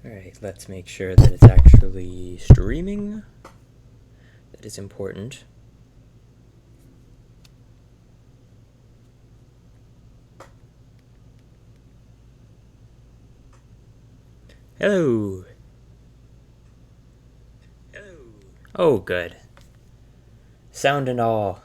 Alright, let's make sure that it's actually streaming. That is important. Hello. Hello. Oh, good. Sound and all.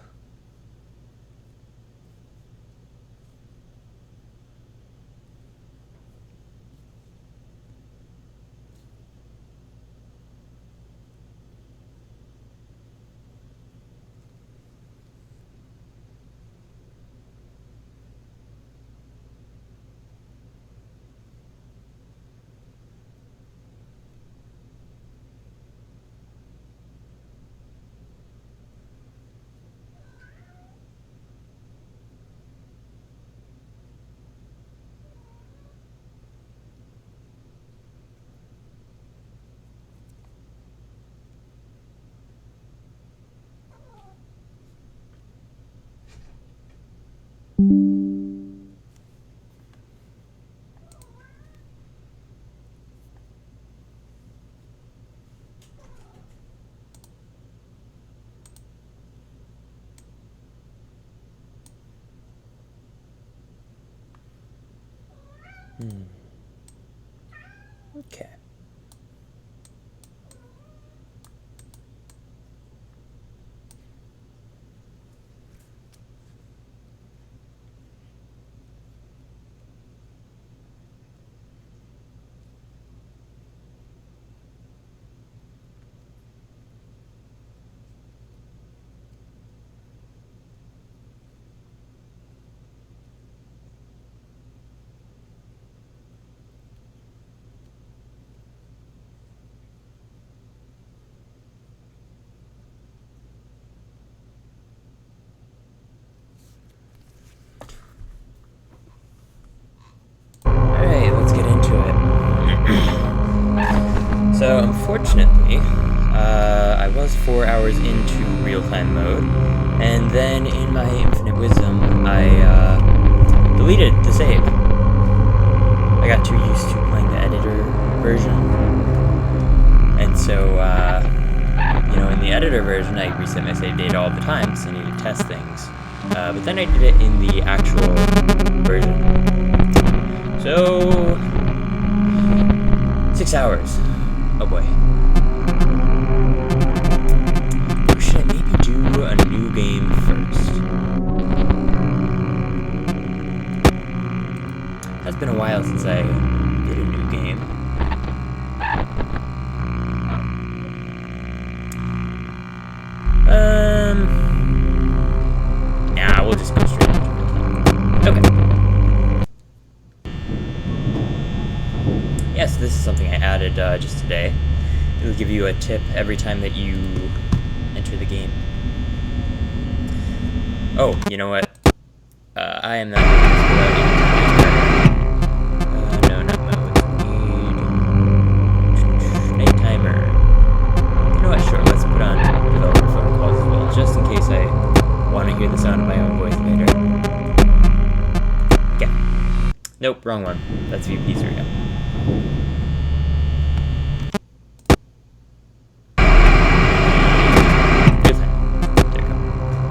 Okay. Alright, let's get into it. So, unfortunately, I was 4 hours into real-time mode, and then in my infinite wisdom, I deleted the save. I got too used to playing the editor version, and so, in the editor version, I reset my save data all the time because I need to test things. But then I did it in the actual version. So, 6 hours. Oh boy. Or should I maybe do a new game first? It's been a while since I did a new game. Nah, we'll just go straight into it. Okay. Yes, this is something I added just today. It'll give you a tip every time that you enter the game. Oh, you know what? I am not doing this without no, not mode. Night timer. You know what? Sure, let's put on developer phone calls as well, just in case I want to hear the sound of my own voice later. Okay. Nope, wrong one. That's VP Pizzeria.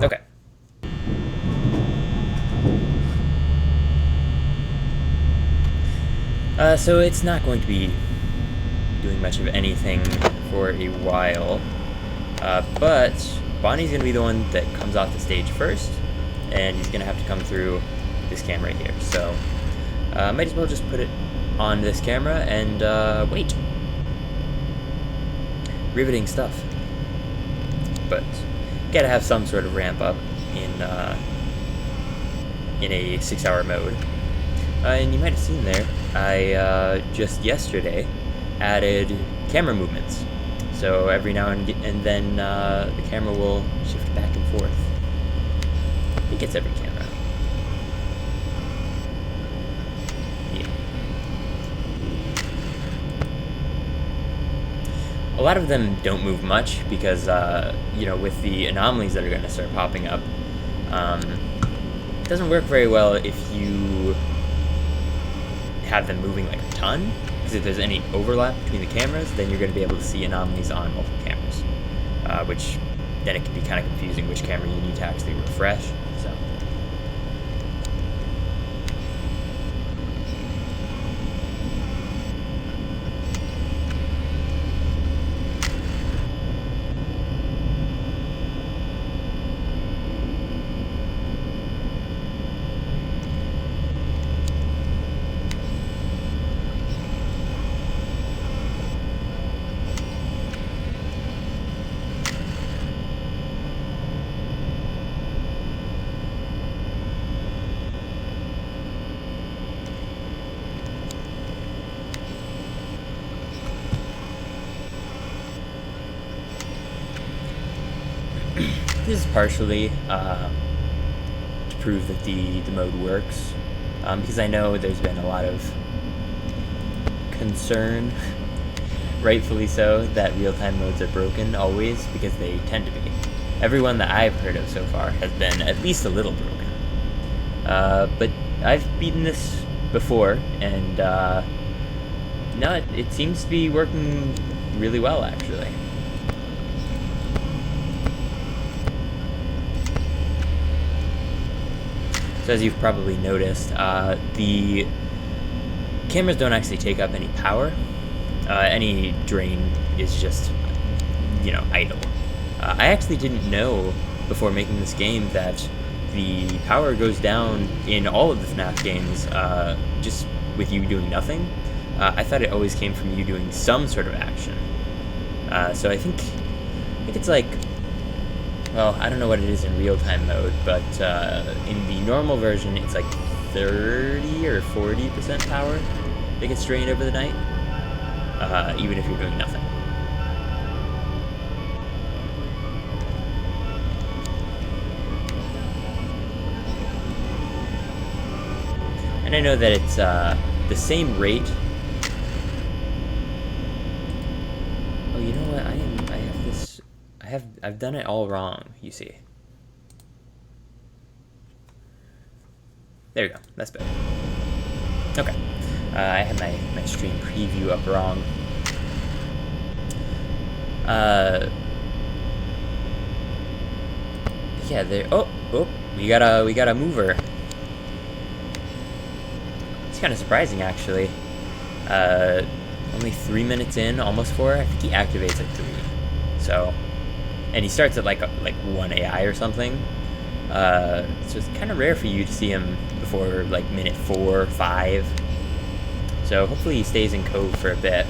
Okay. So it's not going to be doing much of anything for a while, but Bonnie's going to be the one that comes off the stage first, and he's going to have to come through this camera here, so might as well just put it on this camera and wait. Riveting stuff. But gotta have some sort of ramp up in a 6-hour mode. And you might have seen there, I just yesterday added camera movements. So every now and then the camera will shift back and forth. I think it's every camera. Yeah. A lot of them don't move much because, with the anomalies that are going to start popping up, it doesn't work very well if you have them moving like a ton, because if there's any overlap between the cameras, then you're going to be able to see anomalies on multiple cameras, which then it can be kind of confusing which camera you need to actually refresh. So. This is partially to prove that the mode works, because I know there's been a lot of concern, rightfully so, that real-time modes are broken always, because they tend to be. Everyone that I've heard of so far has been at least a little broken. But I've beaten this before, and no, it seems to be working really well, actually. So as you've probably noticed, the cameras don't actually take up any power. Any drain is just, idle. I actually didn't know before making this game that the power goes down in all of the FNAF games just with you doing nothing. I thought it always came from you doing some sort of action. So I think it's like, well, I don't know what it is in real-time mode, but in the normal version, it's like 30 or 40% power that gets drained over the night, even if you're doing nothing. And I know that it's the same rate. Oh, you know what? I have this. I've done it all wrong, you see. There we go. That's better. Okay. I had my stream preview up wrong. Yeah, there. Oh, we got a mover. It's kind of surprising, actually. Only 3 minutes in, almost 4. I think he activates at 3. So. And he starts at like 1 AI or something. So it's kind of rare for you to see him before like minute 4, 5. So hopefully he stays in code for a bit.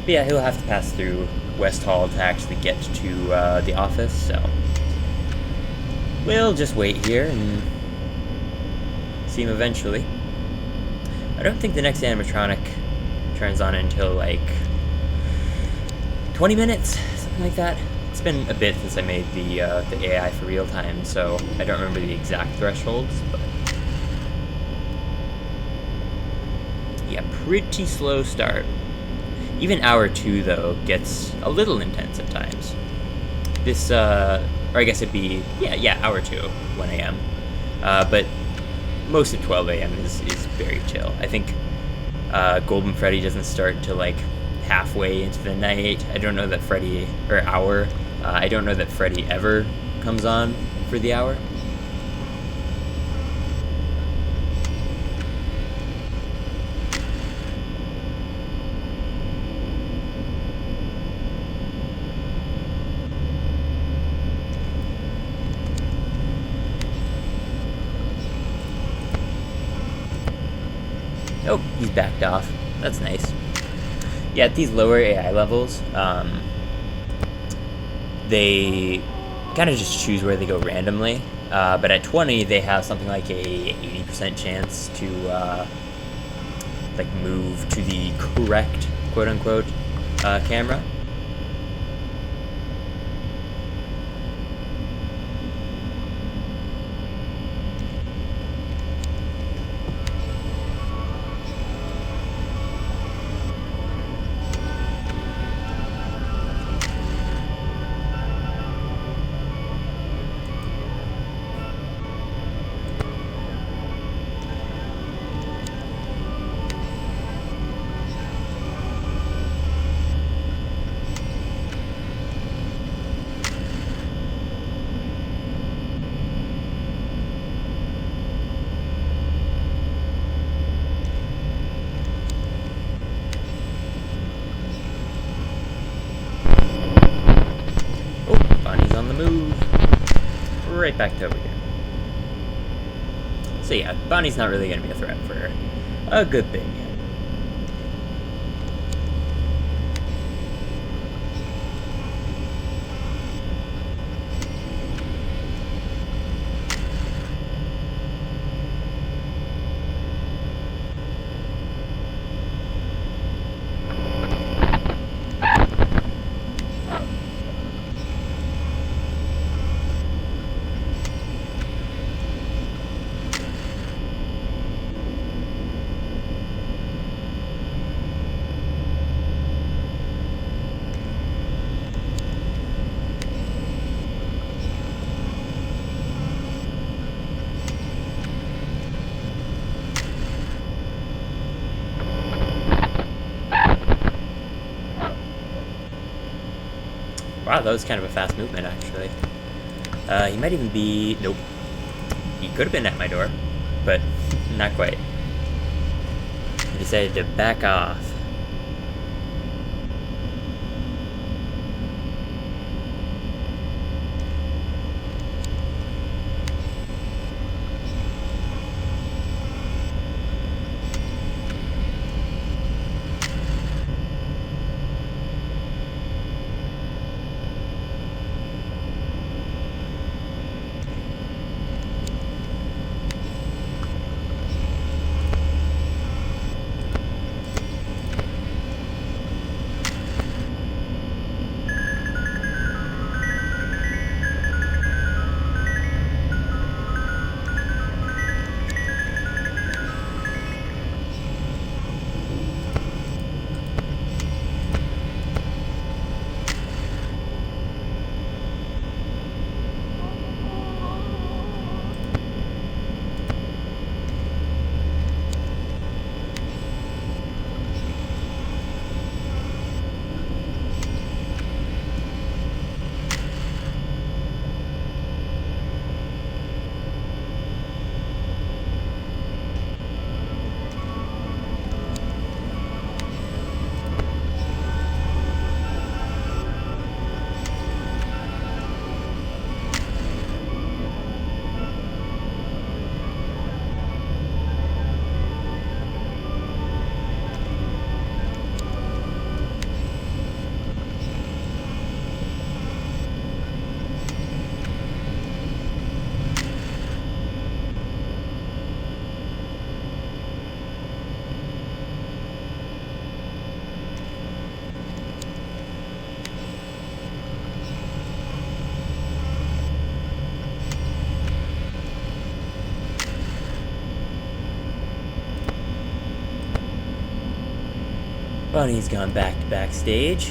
But yeah, he'll have to pass through West Hall to actually get to the office, so we'll just wait here and see him eventually. I don't think the next animatronic turns on until like 20 minutes, something like that. It's been a bit since I made the AI for real time, so I don't remember the exact thresholds, but yeah, pretty slow start. Even hour 2 though gets a little intense at times. This or I guess it'd be yeah hour 2, 1 a.m. But most of 12 a.m. is very chill. I think Golden Freddy doesn't start until like halfway into the night. I don't know that Freddy or hour. I don't know that Freddy ever comes on for the hour. Oh, he's backed off. That's nice. Yeah, at these lower AI levels, they kind of just choose where they go randomly. But at 20, they have something like a 80% chance to like move to the correct quote-unquote camera. right back to over here. So yeah, Bonnie's not really going to be a threat for a good bit yet. Wow, that was kind of a fast movement, actually. He might even be... Nope. He could have been at my door, but not quite. He decided to back off. Bonnie's gone back to backstage.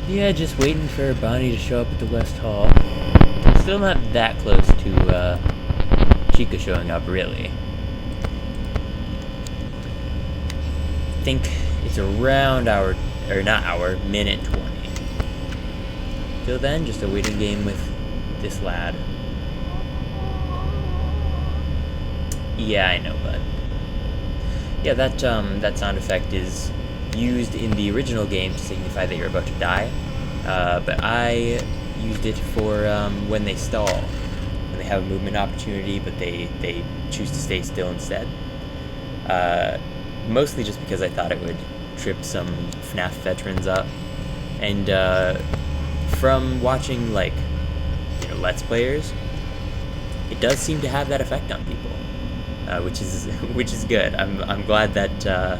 Yeah, just waiting for Bonnie to show up at the West Hall. Still not that close to Chica showing up, really. I think it's around minute 20. Till then, just a waiting game with this lad. Yeah, I know, bud. Yeah, that sound effect is used in the original game to signify that you're about to die, but I used it for when they stall, when they have a movement opportunity but they choose to stay still instead. Mostly just because I thought it would trip some FNAF veterans up, and from watching Let's Players, it does seem to have that effect on people, which is good. I'm glad that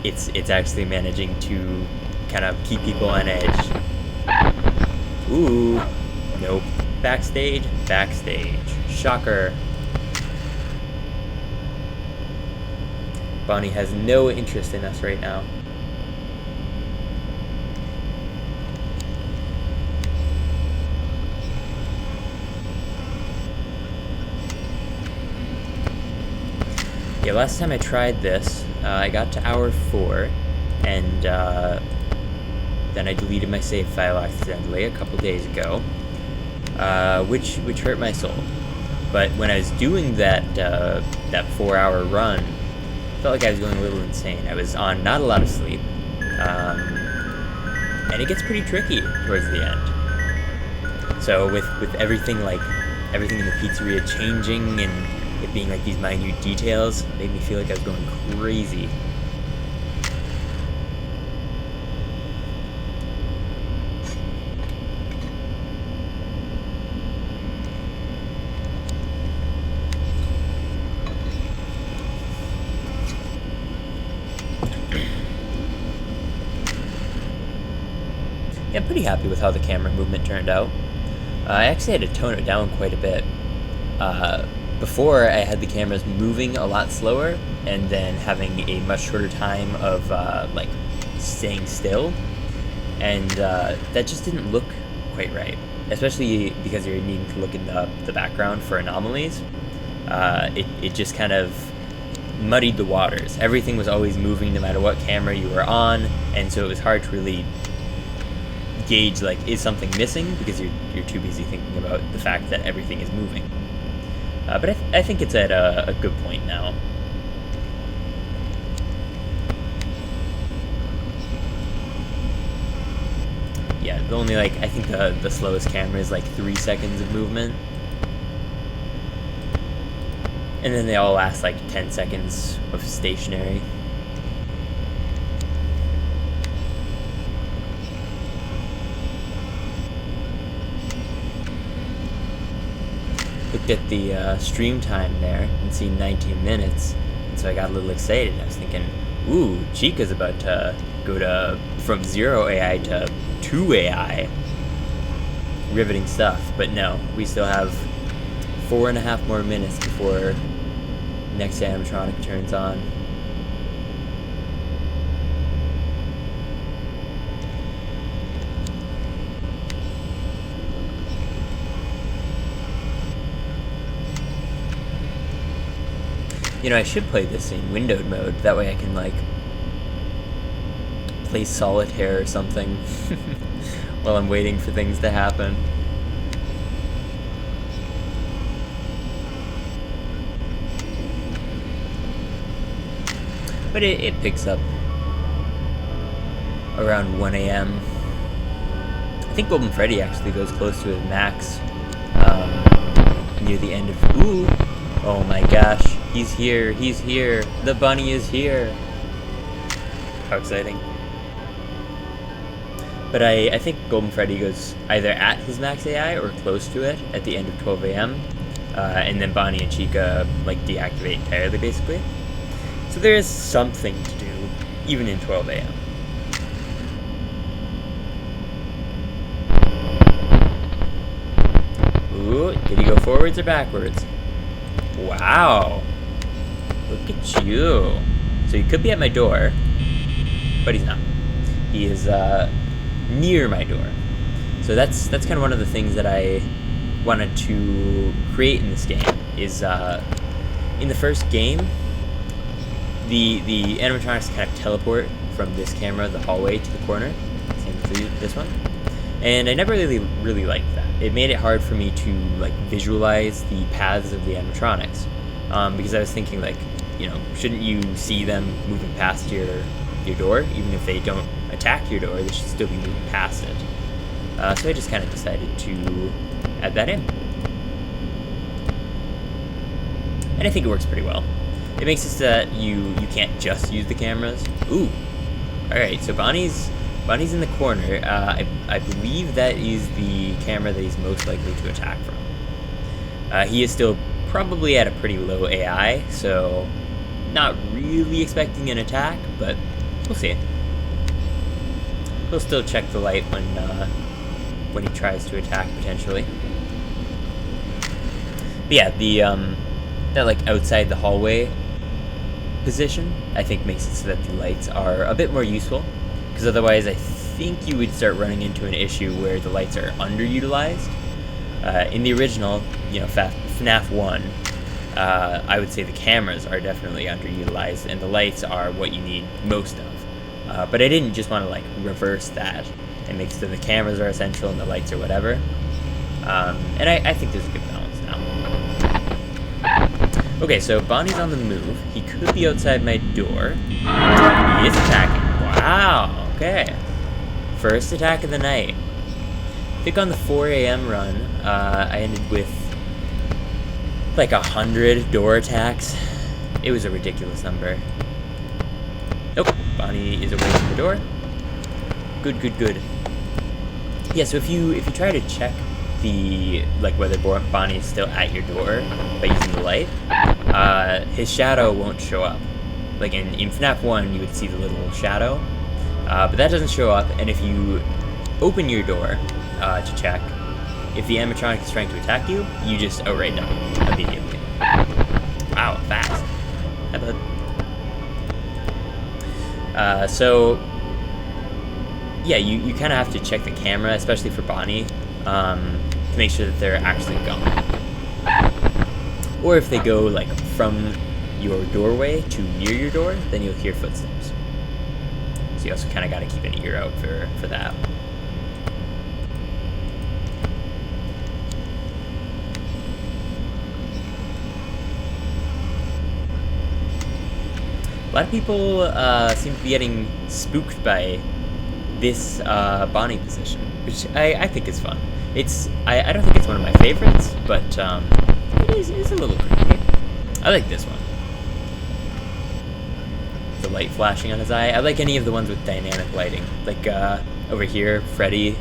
it's actually managing to kind of keep people on edge. Ooh, nope. Backstage, shocker. Bonnie has no interest in us right now. Yeah, last time I tried this, I got to hour 4, and then I deleted my save file accidentally a couple days ago, which hurt my soul. But when I was doing that 4-hour run, I felt like I was going a little insane. I was on not a lot of sleep, and it gets pretty tricky towards the end. So with everything in the pizzeria changing and it being like these minute details, made me feel like I was going crazy. Yeah, I'm pretty happy with how the camera movement turned out. I actually had to tone it down quite a bit. Before, I had the cameras moving a lot slower, and then having a much shorter time of like staying still, and that just didn't look quite right. Especially because you're needing to look in the background for anomalies. It just kind of muddied the waters. Everything was always moving no matter what camera you were on, and so it was hard to really gauge, like, is something missing, because you're too busy thinking about the fact that everything is moving. But I think it's at a good point now. Yeah, the only, like, I think the slowest camera is like 3 seconds of movement. And then they all last like 10 seconds of stationary. Looked at the stream time there and seen 19 minutes, and so I got a little excited. I was thinking, ooh, Chica's about to go from 0 AI to 2 AI. Riveting stuff. But no, we still have 4.5 more minutes before next animatronic turns on. You know, I should play this in windowed mode. That way I can, like, play solitaire or something while I'm waiting for things to happen. But it picks up around 1 a.m. I think Golden Freddy actually goes close to his max near the end of... Ooh! Oh my gosh, he's here, the bunny is here. How exciting. But I think Golden Freddy goes either at his max AI or close to it at the end of 12 a.m. And then Bonnie and Chica, like, deactivate entirely, basically. So there is something to do, even in 12 a.m. Ooh, did he go forwards or backwards? Wow. Look at you. So he could be at my door, but he's not. He is near my door. So that's kind of one of the things that I wanted to create in this game, is in the first game, the animatronics kind of teleport from this camera, the hallway, to the corner. Same with this one. And I never really liked that. It made it hard for me to, like, visualize the paths of the animatronics. Because I was thinking, like, you know, shouldn't you see them moving past your door? Even if they don't attack your door, they should still be moving past it. So I just kind of decided to add that in. And I think it works pretty well. It makes it so that you can't just use the cameras. Ooh! Alright, so Bonnie's in the corner. I believe that is the camera that he's most likely to attack from. He is still probably at a pretty low AI, so not really expecting an attack, but we'll see. He'll still check the light when he tries to attack, potentially. But yeah, that like outside the hallway position, I think makes it so that the lights are a bit more useful, because otherwise I think you would start running into an issue where the lights are underutilized. In the original, you know, FNAF 1, I would say the cameras are definitely underutilized, and the lights are what you need most of. But I didn't just want to like reverse that and make so the cameras are essential and the lights are whatever. And I think there's a good balance now. Okay, so Bonnie's on the move. He could be outside my door. He is attacking. Wow, okay. First attack of the night. I think on the 4 a.m. run, I ended with like 100 door attacks. It was a ridiculous number. Nope, Bonnie is away from the door. Good, good, good. Yeah, so if you try to check the whether Bonnie is still at your door by using the light, his shadow won't show up. Like in FNAF 1, you would see the little shadow, but that doesn't show up. And if you open your door to check, if the animatronic is trying to attack you, you just outright die immediately. Wow, fast. Hi, bud. So yeah, you kind of have to check the camera, especially for Bonnie, to make sure that they're actually gone. Or if they go like from your doorway to near your door, then you'll hear footsteps. So you also kind of got to keep an ear out for that. A lot of people seem to be getting spooked by this Bonnie position, which I think is fun. I don't think it's one of my favorites, but it's a little creepy. I like this one. The light flashing on his eye. I like any of the ones with dynamic lighting. Like over here, Freddy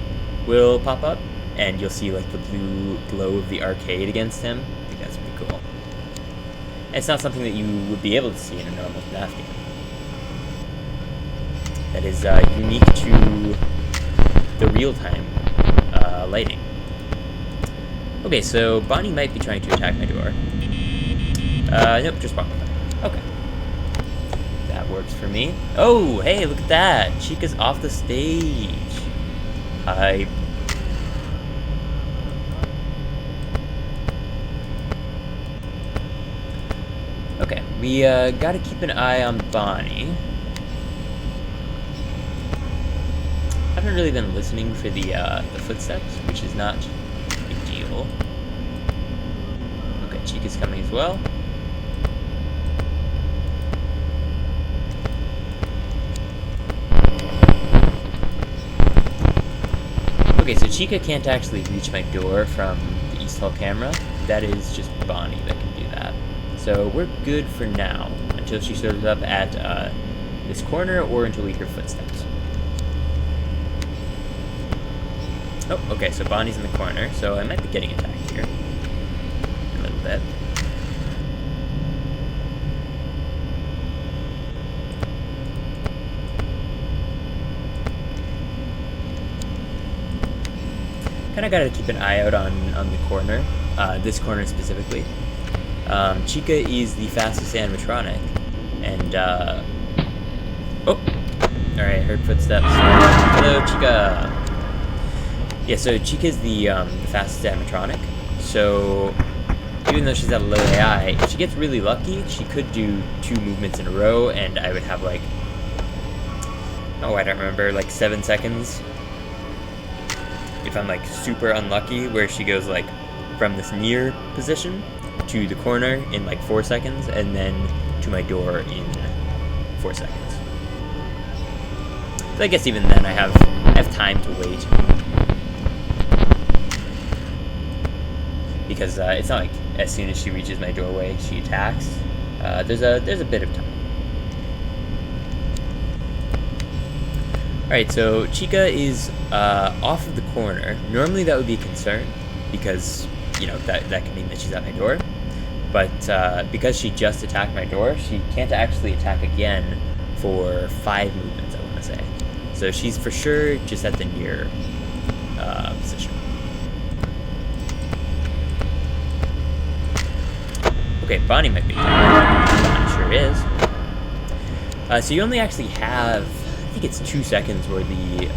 will pop up, and you'll see like the blue glow of the arcade against him. I think that's pretty cool. It's not something that you would be able to see in a normal FNAF game. That is unique to the real-time lighting. Okay, so Bonnie might be trying to attack my door. Nope, just walk away. Okay. That works for me. Oh, hey, look at that! Chica's off the stage. Hi. Okay, we gotta keep an eye on Bonnie. Haven't really been listening for the footsteps, which is not a big deal. Okay, Chica's coming as well. Okay, so Chica can't actually reach my door from the East Hall camera. That is just Bonnie that can do that. So we're good for now, until she shows up at this corner or until we hear footsteps. Oh, okay, so Bonnie's in the corner, so I might be getting attacked here. A little bit. Kinda gotta keep an eye out on the corner, this corner specifically. Chica is the fastest animatronic, and, oh! Alright, heard footsteps. Hello, Chica! Yeah, so Chica's the fastest animatronic, so even though she's at a low AI, if she gets really lucky, she could do 2 movements in a row, and I would have like, oh, I don't remember, like 7 seconds. If I'm like super unlucky, where she goes like from this near position to the corner in like 4 seconds, and then to my door in 4 seconds. So I guess even then I have time to wait. Because it's not like as soon as she reaches my doorway, she attacks. There's a bit of time. Alright, so Chica is off of the corner. Normally that would be a concern, because you know, that could mean that she's at my door. But because she just attacked my door, she can't actually attack again for 5 movements, I want to say. So she's for sure just at the near position. Okay, Bonnie might be attacking. Bonnie sure is. So you only actually have, I think it's 2 seconds where the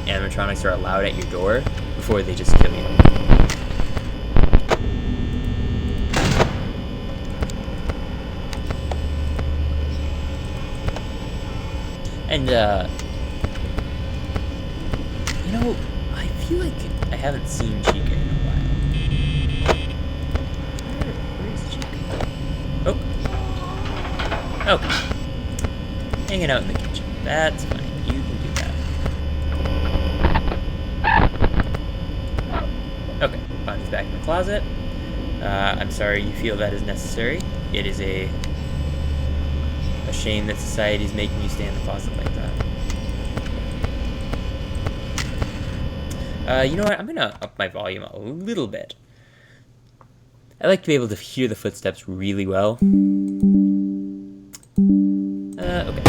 animatronics are allowed at your door before they just kill you. And, you know, I feel like I haven't seen Chica in a while. Where is Chica? Oh. Okay. Hanging out in the kitchen. That's fine. You can do that. Okay. Bonnie's back in the closet. I'm sorry you feel that is necessary. It is a shame that society is making you stay in the closet like that. You know what? I'm gonna up my volume a little bit. I like to be able to hear the footsteps really well. Okay.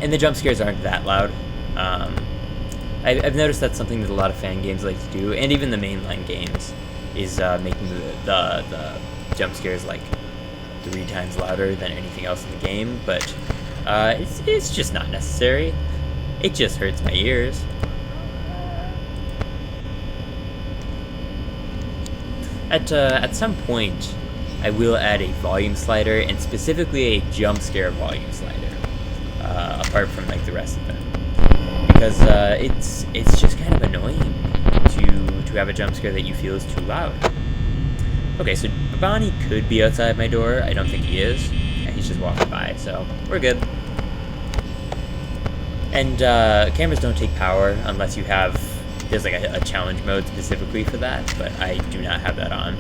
And the jump scares aren't that loud. I've noticed that's something that a lot of fan games like to do, and even the mainline games, is making the jump scares like 3 times louder than anything else in the game, but it's just not necessary. It just hurts my ears. At some point, I will add a volume slider, and specifically a jump scare volume slider, apart from like the rest of them, because it's just kind of annoying to have a jump scare that you feel is too loud. Okay, so Bonnie could be outside my door. I don't think he is. Yeah, he's just walking by, so we're good. And cameras don't take power unless you have, there's like a challenge mode specifically for that, but I do not have that on.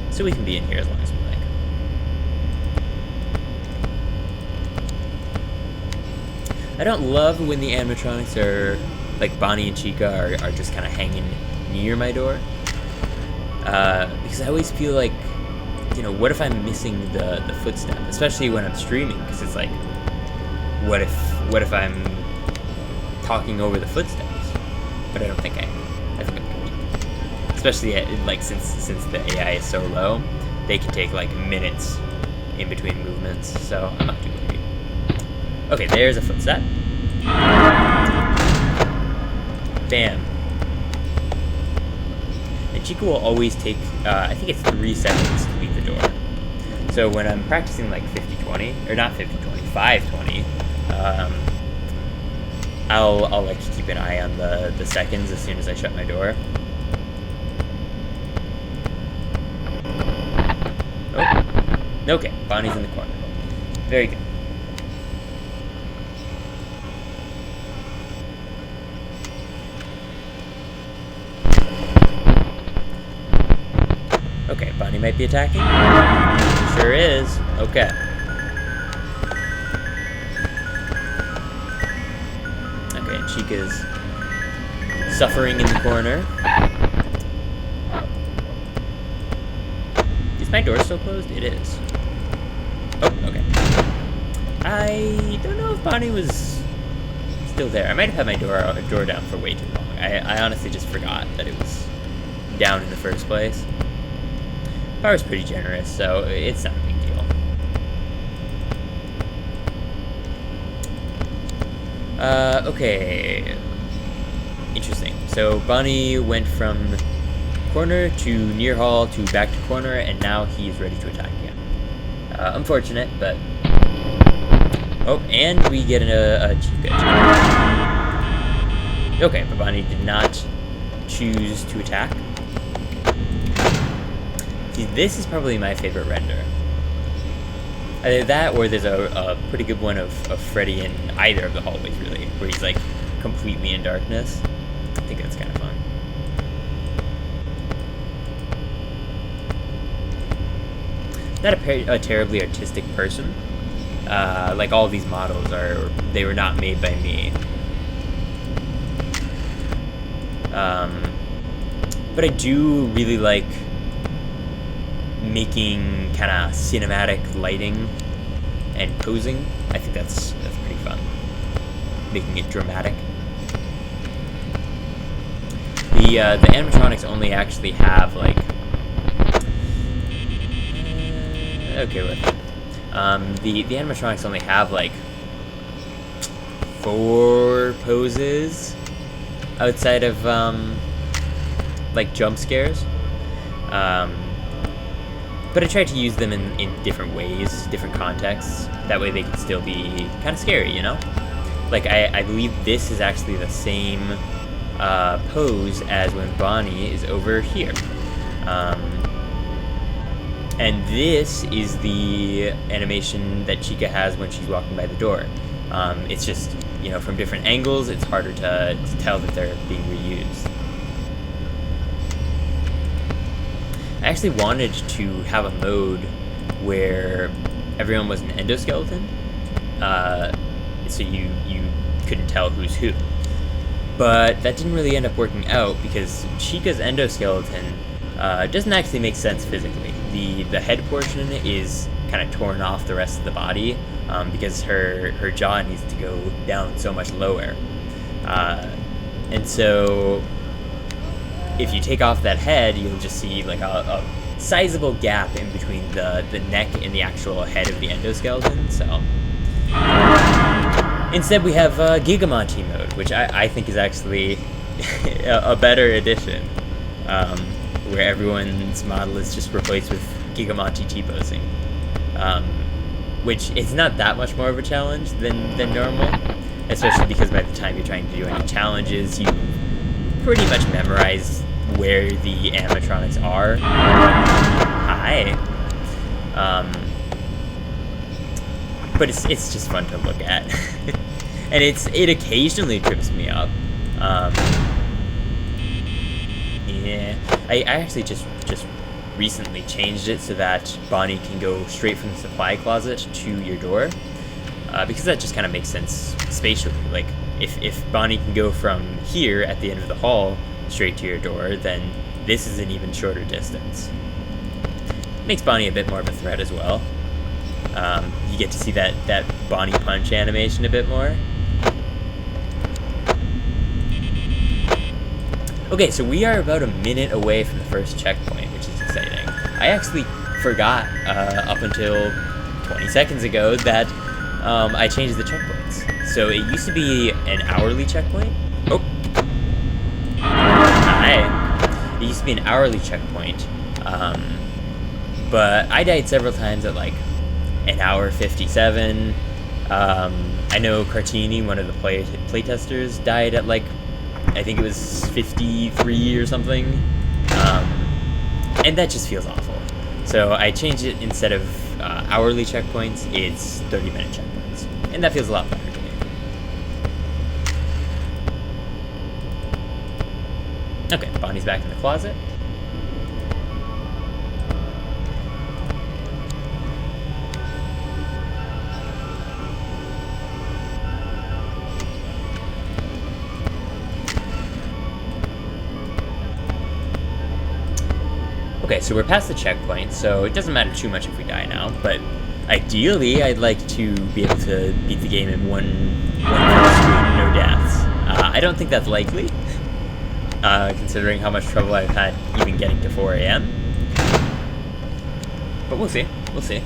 So we can be in here as long as we like. I don't love when the animatronics are, like Bonnie and Chica are just kind of hanging near my door. Because I always feel like, you know, what if I'm missing the footstep, especially when I'm streaming? Because it's like, what if I'm talking over the footsteps? But I don't think I think I'm good. Especially like since the AI is so low, they can take like minutes in between movements. So I'm not too worried. Okay, there's a footstep. Bam. Chica will always take, I think it's 3 seconds to leave the door. So when I'm practicing like 50-20, or not 50-20, 5-20, I'll like keep an eye on the seconds as soon as I shut my door. Oh, okay, Bonnie's in the corner. Very good. Okay, Bonnie might be attacking. She sure is. Okay. Okay, and Chica's suffering in the corner. Is my door still closed? It is. Oh, okay. I don't know if Bonnie was still there. I might have had my door down for way too long. I honestly just forgot that it was down in the first place. Power's pretty generous, so it's not a big deal. Okay. Interesting. So Bonnie went from corner to near hall to back to corner, and now he's ready to attack again. Unfortunate, but... Oh, and we get a Chica. Okay, but Bonnie did not choose to attack. See, this is probably my favorite render. Either that, or there's a pretty good one of Freddy in either of the hallways, really, where he's like completely in darkness. I think that's kind of fun. Not a terribly artistic person. Like all of these models they were not made by me. But I do really like making kind of cinematic lighting and posing. I think that's pretty fun. Making it dramatic. The animatronics only actually have like okay with it. The animatronics only have like 4 poses outside of like jump scares. But I tried to use them in different ways, different contexts. That way they could still be kind of scary, you know? Like, I believe this is actually the same pose as when Bonnie is over here. And this is the animation that Chica has when she's walking by the door. It's just, you know, from different angles, it's harder to tell that they're being reused. I actually wanted to have a mode where everyone was an endoskeleton, so you couldn't tell who's who. But that didn't really end up working out because Chica's endoskeleton doesn't actually make sense physically. The head portion is kind of torn off the rest of the body because her jaw needs to go down so much lower. And so if you take off that head, you'll just see like a sizable gap in between the neck and the actual head of the endoskeleton. So instead we have Gigamonti mode, which I think is actually a better addition, where everyone's model is just replaced with Gigamonti T-posing, which is not that much more of a challenge than normal, especially because by the time you're trying to do any challenges, you pretty much memorize where the animatronics are. Hi. But it's just fun to look at. And it occasionally trips me up. Yeah. I actually just recently changed it so that Bonnie can go straight from the supply closet to your door. Because that just kind of makes sense spatially. Like, if Bonnie can go from here at the end of the hall straight to your door, then this is an even shorter distance. Makes Bonnie a bit more of a threat as well. You get to see that Bonnie punch animation a bit more. Okay, so we are about a minute away from the first checkpoint, which is exciting. I actually forgot up until 20 seconds ago that I changed the checkpoints. So it used to be an hourly checkpoint. Oh. Hi. It used to be an hourly checkpoint. But I died several times at like an hour 57. I know Cartini, one of the playtesters, died at like, I think it was 53 or something. And that just feels awful. So I changed it, instead of hourly checkpoints, it's 30-minute checkpoints. And that feels a lot better to me. Okay, Bonnie's back in the closet. Okay, so we're past the checkpoint, so it doesn't matter too much if we die now, but ideally I'd like to be able to beat the game in one swoop, no deaths. I don't think that's likely, considering how much trouble I've had even getting to 4 a.m. But we'll see, we'll see.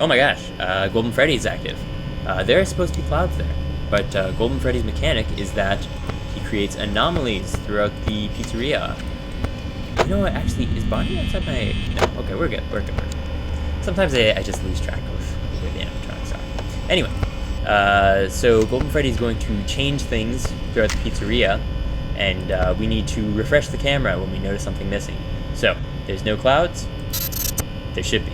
Oh my gosh, Golden Freddy is active. There are supposed to be clouds there, but Golden Freddy's mechanic is that he creates anomalies throughout the pizzeria. You know what, actually, is Bonnie outside my... No, okay, we're good, we're good. Sometimes I just lose track of where the animatronics are. Anyway, so Golden Freddy is going to change things throughout the pizzeria, and we need to refresh the camera when we notice something missing. So, there's no clouds. There should be.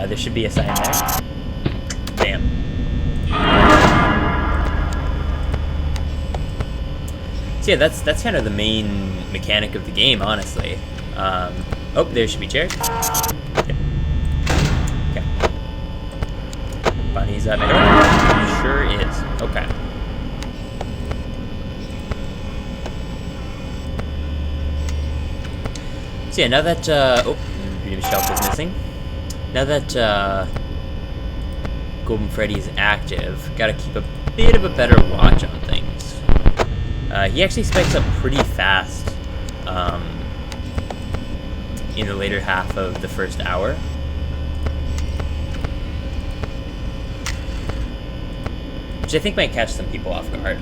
There should be a sign there. Bam. So yeah, that's kind of the main mechanic of the game, honestly. Oh, there should be chairs. Yep. Okay. Bunny's at my door. Sure is. Okay. So yeah, now that, oh, Dream Shelf is missing. Now that, Golden Freddy is active, gotta keep a bit of a better watch on things. He actually spikes up pretty fast, in the later half of the first hour. Which I think might catch some people off guard.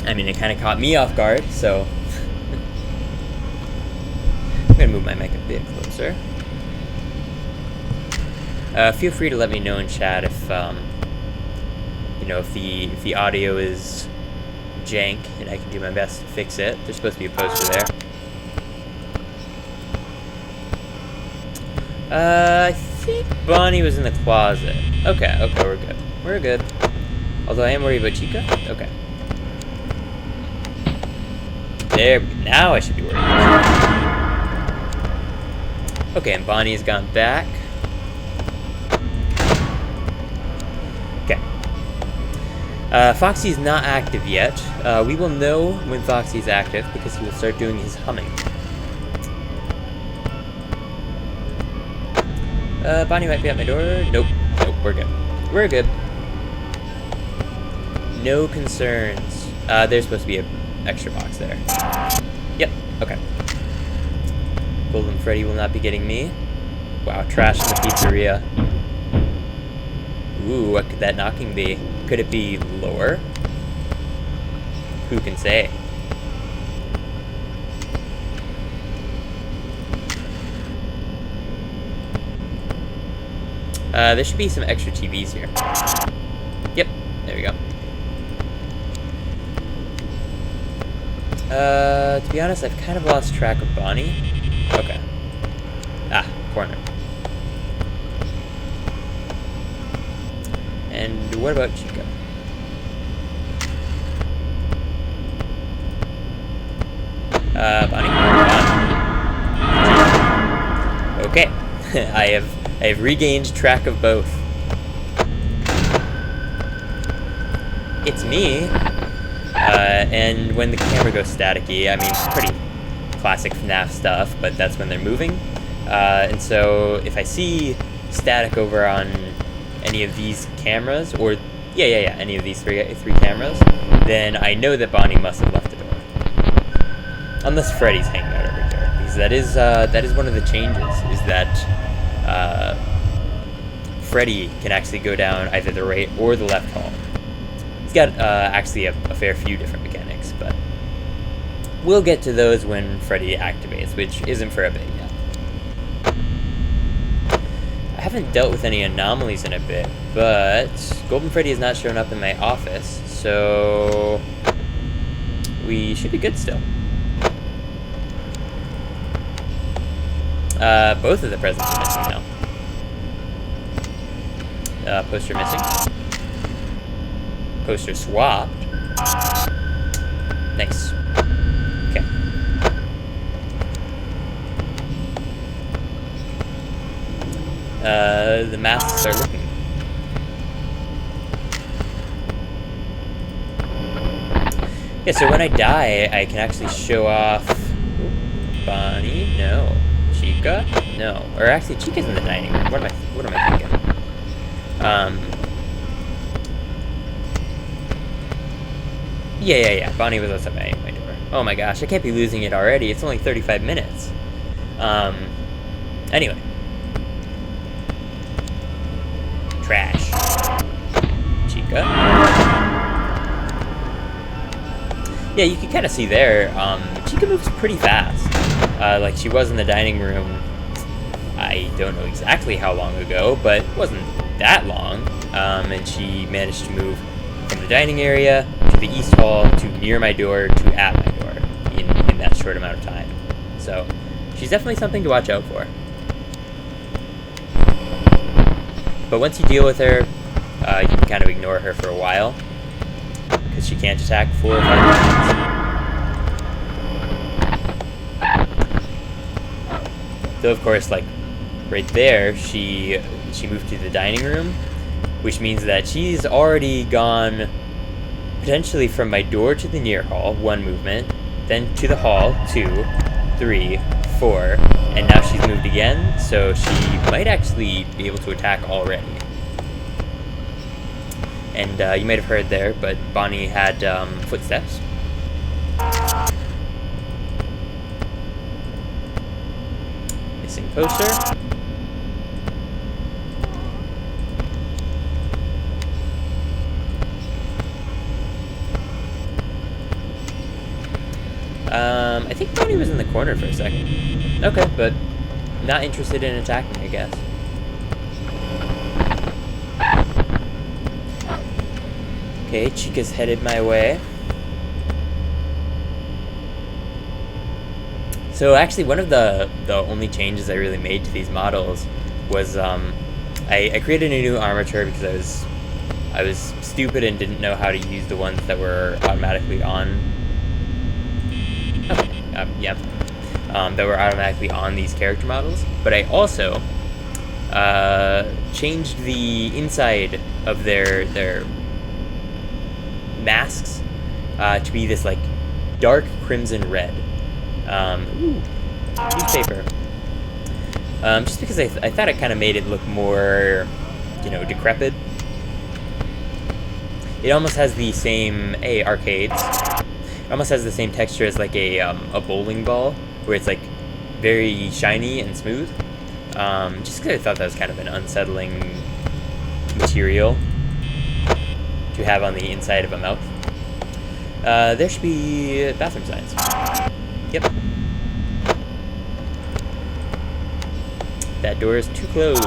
I mean, it kind of caught me off guard, so... I'm gonna move my mic a bit closer. Feel free to let me know in chat if, you know, if the audio is jank, and I can do my best to fix it. There's supposed to be a poster there. I think Bonnie was in the closet. Okay, we're good. We're good. Although I am worried about Chica. Okay. There, now I should be worried about Chica. Okay, and Bonnie's gone back. Foxy's not active yet. We will know when Foxy's active because he will start doing his humming. Bonnie might be at my door. Nope, we're good. We're good. No concerns. There's supposed to be an extra box there. Yep, okay. Golden Freddy will not be getting me. Wow, trash in the pizzeria. Ooh, what could that knocking be? Could it be lower? Who can say? There should be some extra TVs here. Yep, there we go. To be honest, I've kind of lost track of Bonnie. Okay. Ah, corner. And what about Chica? Bonnie. Okay. I have regained track of both. It's me. And when the camera goes staticky, I mean, it's pretty classic FNAF stuff, but that's when they're moving. And so if I see static over on any of these cameras, or yeah, any of these three cameras, then I know that Bonnie must have left the door. Unless Freddy's hanging out over here, because that is one of the changes, is that Freddy can actually go down either the right or the left hall. He's got actually a fair few different mechanics, but we'll get to those when Freddy activates, which isn't for a bit yet. I haven't dealt with any anomalies in a bit, but Golden Freddy has not shown up in my office, so we should be good still. Both of the presents are missing now. Poster missing. Poster swapped. Nice. Okay. The masks are looking. Yeah, so when I die, I can actually show off Bonnie? No. Chica? No. Or actually, Chica's in the dining room. What am I thinking? Yeah. Bonnie was outside my door. Oh my gosh, I can't be losing it already. It's only 35 minutes. Anyway. Trash. Chica. Yeah, you can kind of see there, Chica moves pretty fast. Like she was in the dining room, I don't know exactly how long ago, but it wasn't that long. And she managed to move from the dining area to the East Hall to near my door to at my door in that short amount of time. So she's definitely something to watch out for. But once you deal with her, you can kind of ignore her for a while, because she can't attack 4 or 5 rounds. So of course, like, right there, she moved to the dining room, which means that she's already gone potentially from my door to the near hall, 1 movement, then to the hall, 2, 3, 4, and now she's moved again, so she might actually be able to attack already. And you might have heard there, but Bonnie had footsteps. Missing poster. I think Bonnie was in the corner for a second. Okay, but not interested in attacking, I guess. Okay, Chica's headed my way. So actually, one of the only changes I really made to these models was I created a new armature because I was stupid and didn't know how to use the ones that were automatically on. Yep. That were automatically on these character models. But I also changed the inside of their masks to be this like dark crimson red. Newspaper. Just because I thought it kind of made it look more, decrepit. It almost has the same arcades. It almost has the same texture as like a bowling ball, where it's like very shiny and smooth. Just because I thought that was kind of an unsettling material to have on the inside of a mouth. There should be bathroom signs. Yep. That door is too closed.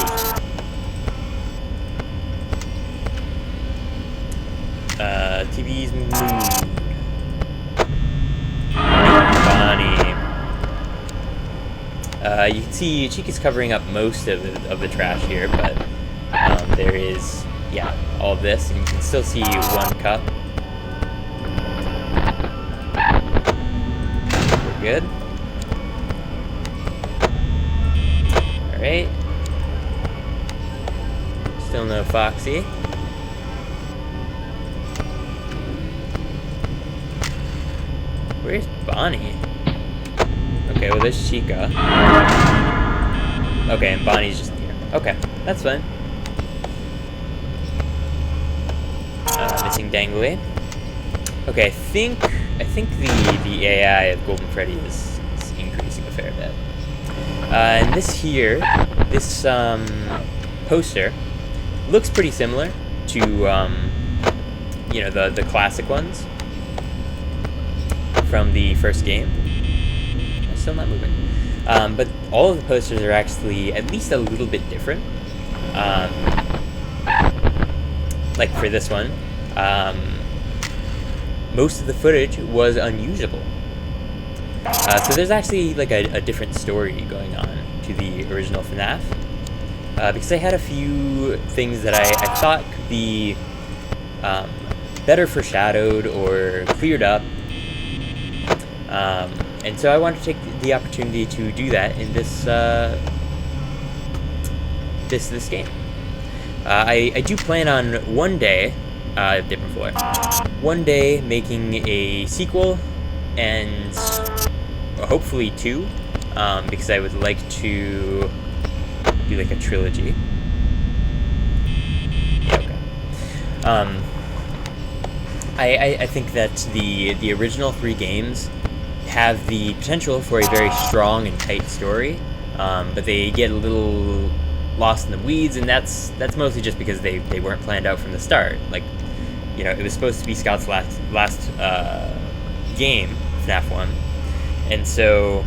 TV's moved. Bonnie. You can see Chica's covering up most of the trash here, but there is, all of this, and you can still see 1 cup. We're good. Alright. Still no Foxy. Where's Bonnie? Okay, well there's Chica. Okay, and Bonnie's just here. Okay, that's fine. Missing Dangly. Okay, I think the AI of Golden Freddy is increasing a fair bit. And this here, this poster looks pretty similar to the classic ones from the first game. I'm still not moving. But all of the posters are actually at least a little bit different. Like for this one, most of the footage was unusable. So there's actually like a different story going on to the original FNAF. Because I had a few things that I thought could be better foreshadowed or cleared up. And so I wanted to take the opportunity to do that in this this game. I do plan on one day, different floor, one day making a sequel and hopefully 2, because I would like to do like a trilogy. Yeah, okay. I think that the original 3 games have the potential for a very strong and tight story, but they get a little lost in the weeds, and that's mostly just because they weren't planned out from the start. Like, it was supposed to be Scott's last game, FNAF 1, and so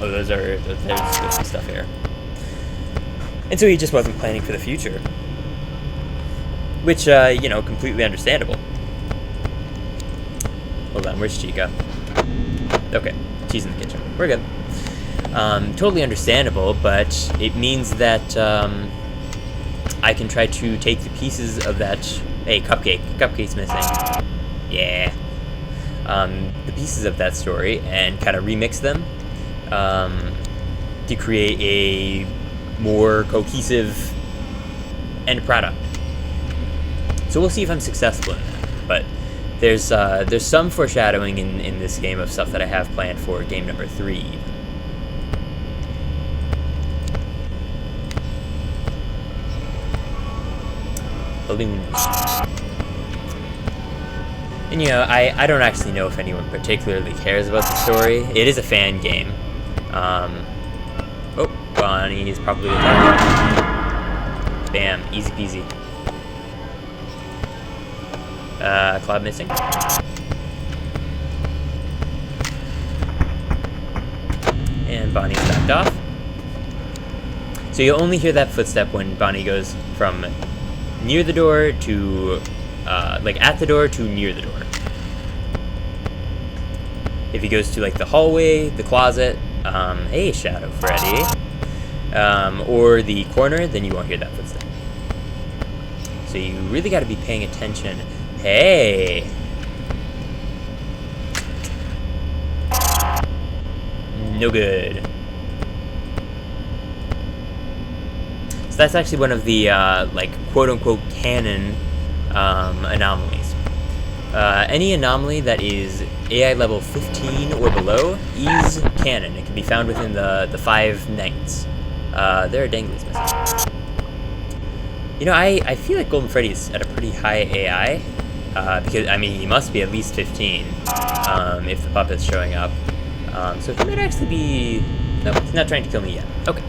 there's some stuff here, and so he just wasn't planning for the future, which completely understandable. Hold on, where's Chica? Okay, she's in the kitchen. We're good. Totally understandable, but it means that I can try to take the pieces of that... Hey, Cupcake's missing. Yeah. The pieces of that story and kind of remix them to create a more cohesive end product. So we'll see if I'm successful in that. But there's some foreshadowing in this game of stuff that I have planned for game number 3. Balloons. And you know, I don't actually know if anyone particularly cares about the story. It is a fan game. Oh, Bonnie is probably attacking. Bam, easy peasy. Cloud missing. And Bonnie's backed off. So you only hear that footstep when Bonnie goes from near the door to, like at the door to near the door. If he goes to like the hallway, the closet, hey Shadow Freddy, or the corner, then you won't hear that footstep. So you really got to be paying attention. Hey! No good. So that's actually one of the, like, quote-unquote canon anomalies. Any anomaly that is AI level 15 or below is canon. It can be found within the 5 nights. There are danglies missing. You know, I feel like Golden Freddy's at a pretty high AI, because, I mean, he must be at least 15, if the puppet's showing up. So he might actually be... No, he's not trying to kill me yet. Okay.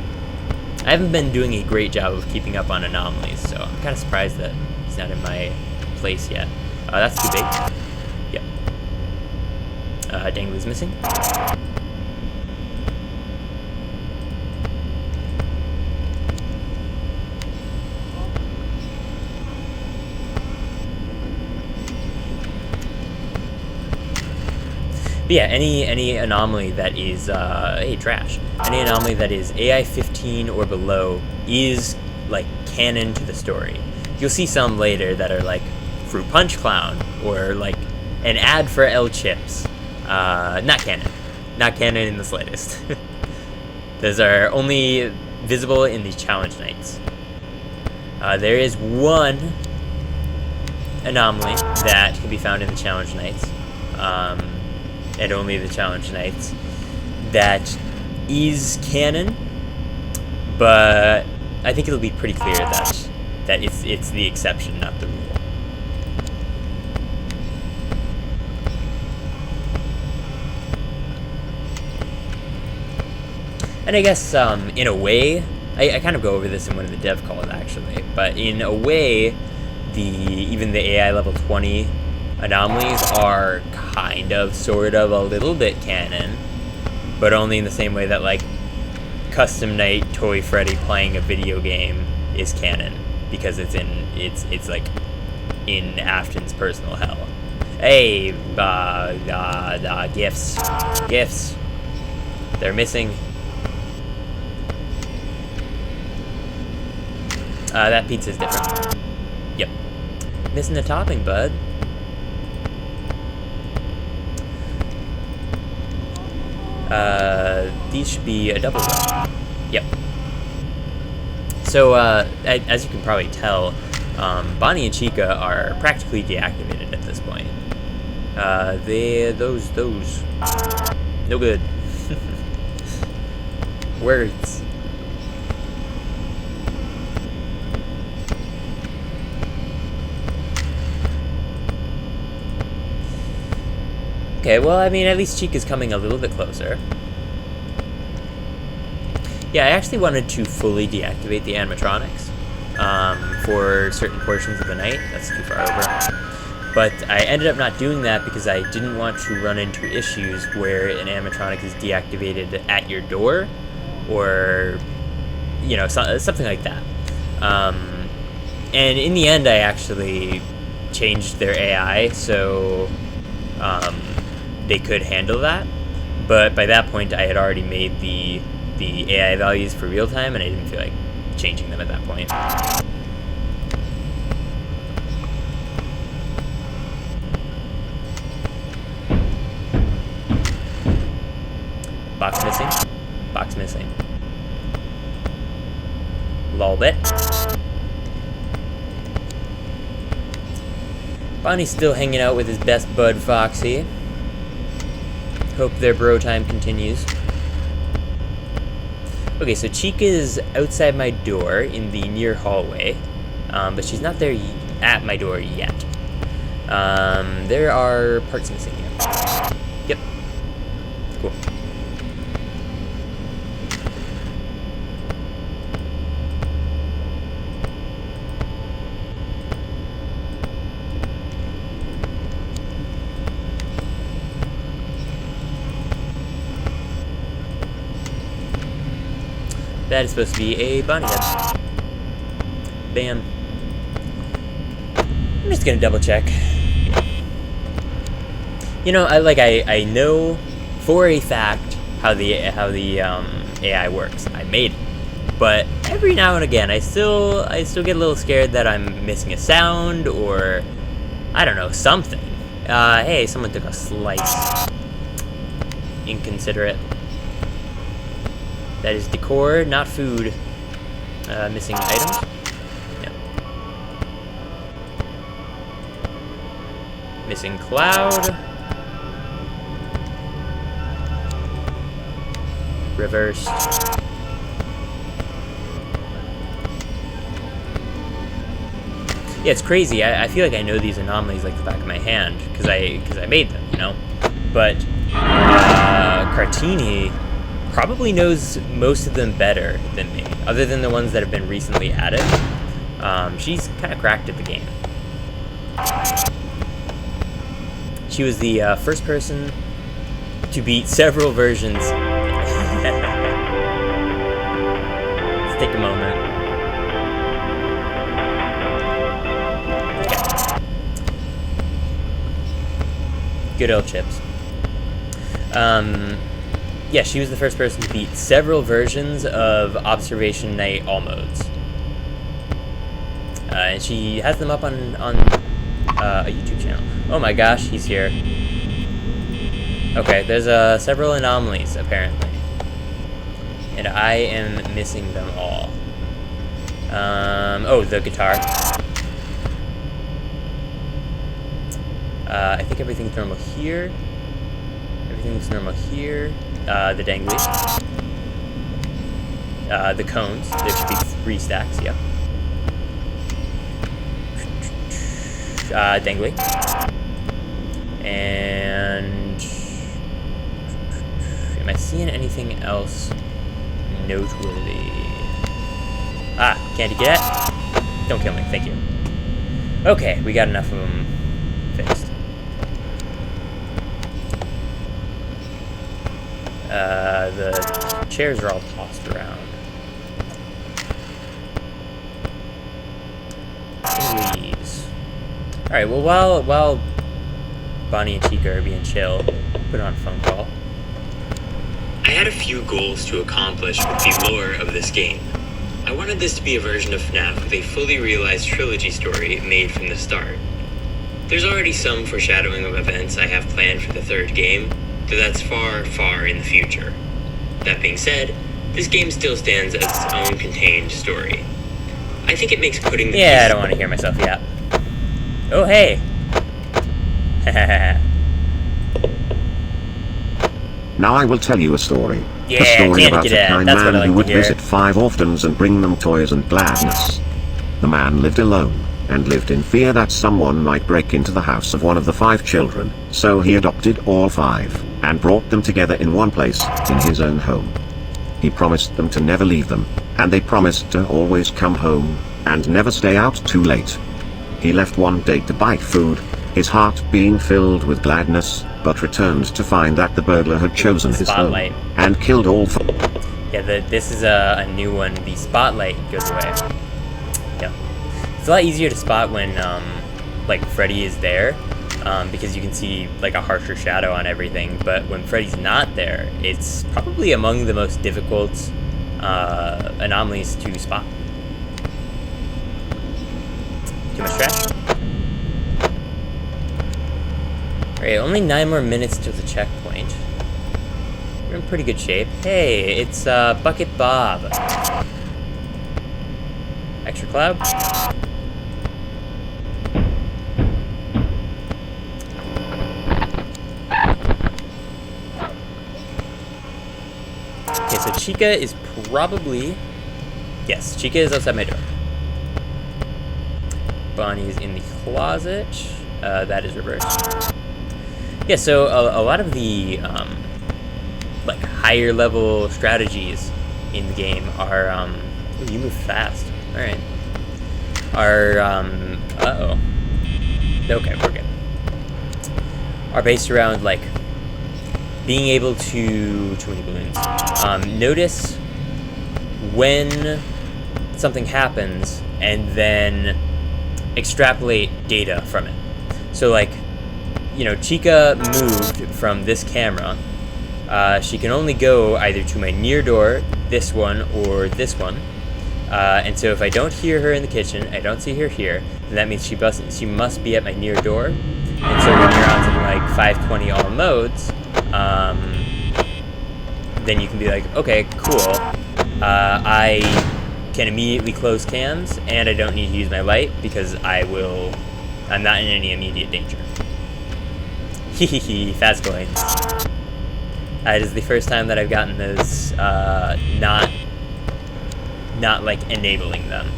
I haven't been doing a great job of keeping up on anomalies, so I'm kind of surprised that he's not in my place yet. That's too big. Yep. Dangly's missing. But yeah, any anomaly that is, hey, trash. Any anomaly that is AI 15 or below is, like, canon to the story. You'll see some later that are, like, Fruit Punch Clown, or, like, an ad for L Chips. Not canon. Not canon in the slightest. Those are only visible in these challenge nights. There is one anomaly that can be found in the challenge nights. And only the challenge nights, that is canon, but I think it'll be pretty clear that it's the exception, not the rule. And I guess in a way, I kind of go over this in one of the dev calls actually, but in a way, even the AI level 20 anomalies are kind of, sort of, a little bit canon, but only in the same way that, like, Custom Night Toy Freddy playing a video game is canon, because it's like in Afton's personal hell. Hey, gifts, they're missing. That pizza's different. Yep, missing the topping, bud. These should be a double run. Yep. So, as you can probably tell, Bonnie and Chica are practically deactivated at this point. Those, no good. Words. Okay, well, I mean, at least Chica's coming a little bit closer. Yeah, I actually wanted to fully deactivate the animatronics for certain portions of the night. That's too far over. But I ended up not doing that because I didn't want to run into issues where an animatronic is deactivated at your door, or, you know, something like that. And in the end, I actually changed their AI, so they could handle that, but by that point I had already made the AI values for real time, and I didn't feel like changing them at that point. Box missing. Box missing. Lolbit. Bonnie's still hanging out with his best bud, Foxy. Hope their bro time continues. Okay, so Chica's outside my door in the near hallway, but she's not there at my door yet. There are parts missing here. Yep. Cool. That is supposed to be a Bonnie head. Bam. I'm just gonna double check. You know, I know for a fact how the AI works. I made it, but every now and again, I still get a little scared that I'm missing a sound or I don't know, something. Hey, someone took a slice. Inconsiderate. That is decor, not food. Missing items. Yep. Missing cloud. Reversed. Yeah, it's crazy. I feel like I know these anomalies like the back of my hand because I made them, you know. But Cartini probably knows most of them better than me, other than the ones that have been recently added. She's kind of cracked at the game. She was the first person to beat several versions. Let's take a moment. Okay. Good old chips. Yeah, she was the first person to beat several versions of Observation Night all modes. And she has them up on a YouTube channel. Oh my gosh, he's here. Okay, there's several anomalies, apparently. And I am missing them all. Oh, the guitar. I think everything's normal here. Everything's normal here. The dangly. The cones. There should be 3 stacks, yeah. Dangly. And... am I seeing anything else noteworthy? Ah, candy cat. Don't kill me, thank you. Okay, we got enough of them fixed. The chairs are all tossed around. Please. Alright, well, while Bonnie and Chica are being chill, put on a phone call. I had a few goals to accomplish with the lore of this game. I wanted this to be a version of FNAF with a fully realized trilogy story made from the start. There's already some foreshadowing of events I have planned for the 3rd game, though that's far, far in the future. That being said, this game still stands as its own contained story. I think it makes putting the I don't want to hear myself yet. Oh, hey! Now I will tell you a story. Yeah, a story about a That's kind what I man like who to would hear. visit 5 orphans and bring them toys and gladness. The man lived alone, and lived in fear that someone might break into the house of one of the 5 children, so he adopted all 5, and brought them together in one place, in his own home. He promised them to never leave them, and they promised to always come home, and never stay out too late. He left one day to buy food, his heart being filled with gladness, but returned to find that the burglar had chosen his home, Spotlight. and killed all 5. Yeah, this is a new one. The spotlight goes away. Yeah. It's a lot easier to spot when, like, Freddy is there, because you can see, like, a harsher shadow on everything. But when Freddy's not there, it's probably among the most difficult anomalies to spot. Too much trash? Alright, only 9 more minutes till the checkpoint. We're in pretty good shape. Hey, it's Bucket Bob. Extra cloud. Okay, so Chica is probably... Yes, Chica is outside my door. Bonnie's in the closet. That is reversed. Yeah, so a lot of the like higher level strategies in the game are ooh, you move fast. All right. Are uh-oh. Okay, we're good. Are based around like being able to too many balloons. Notice when something happens and then extrapolate data from it. So like, you know, Chica moved from this camera. She can only go either to my near door, this one, or this one. And so if I don't hear her in the kitchen, I don't see her here, then that means she must be at my near door. And so when you're on something like 520 all modes, then you can be like, okay, cool. I can immediately close cams, and I don't need to use my light because I'm not in any immediate danger. Hehehe, fast coins. It is the first time that I've gotten those, not like enabling them.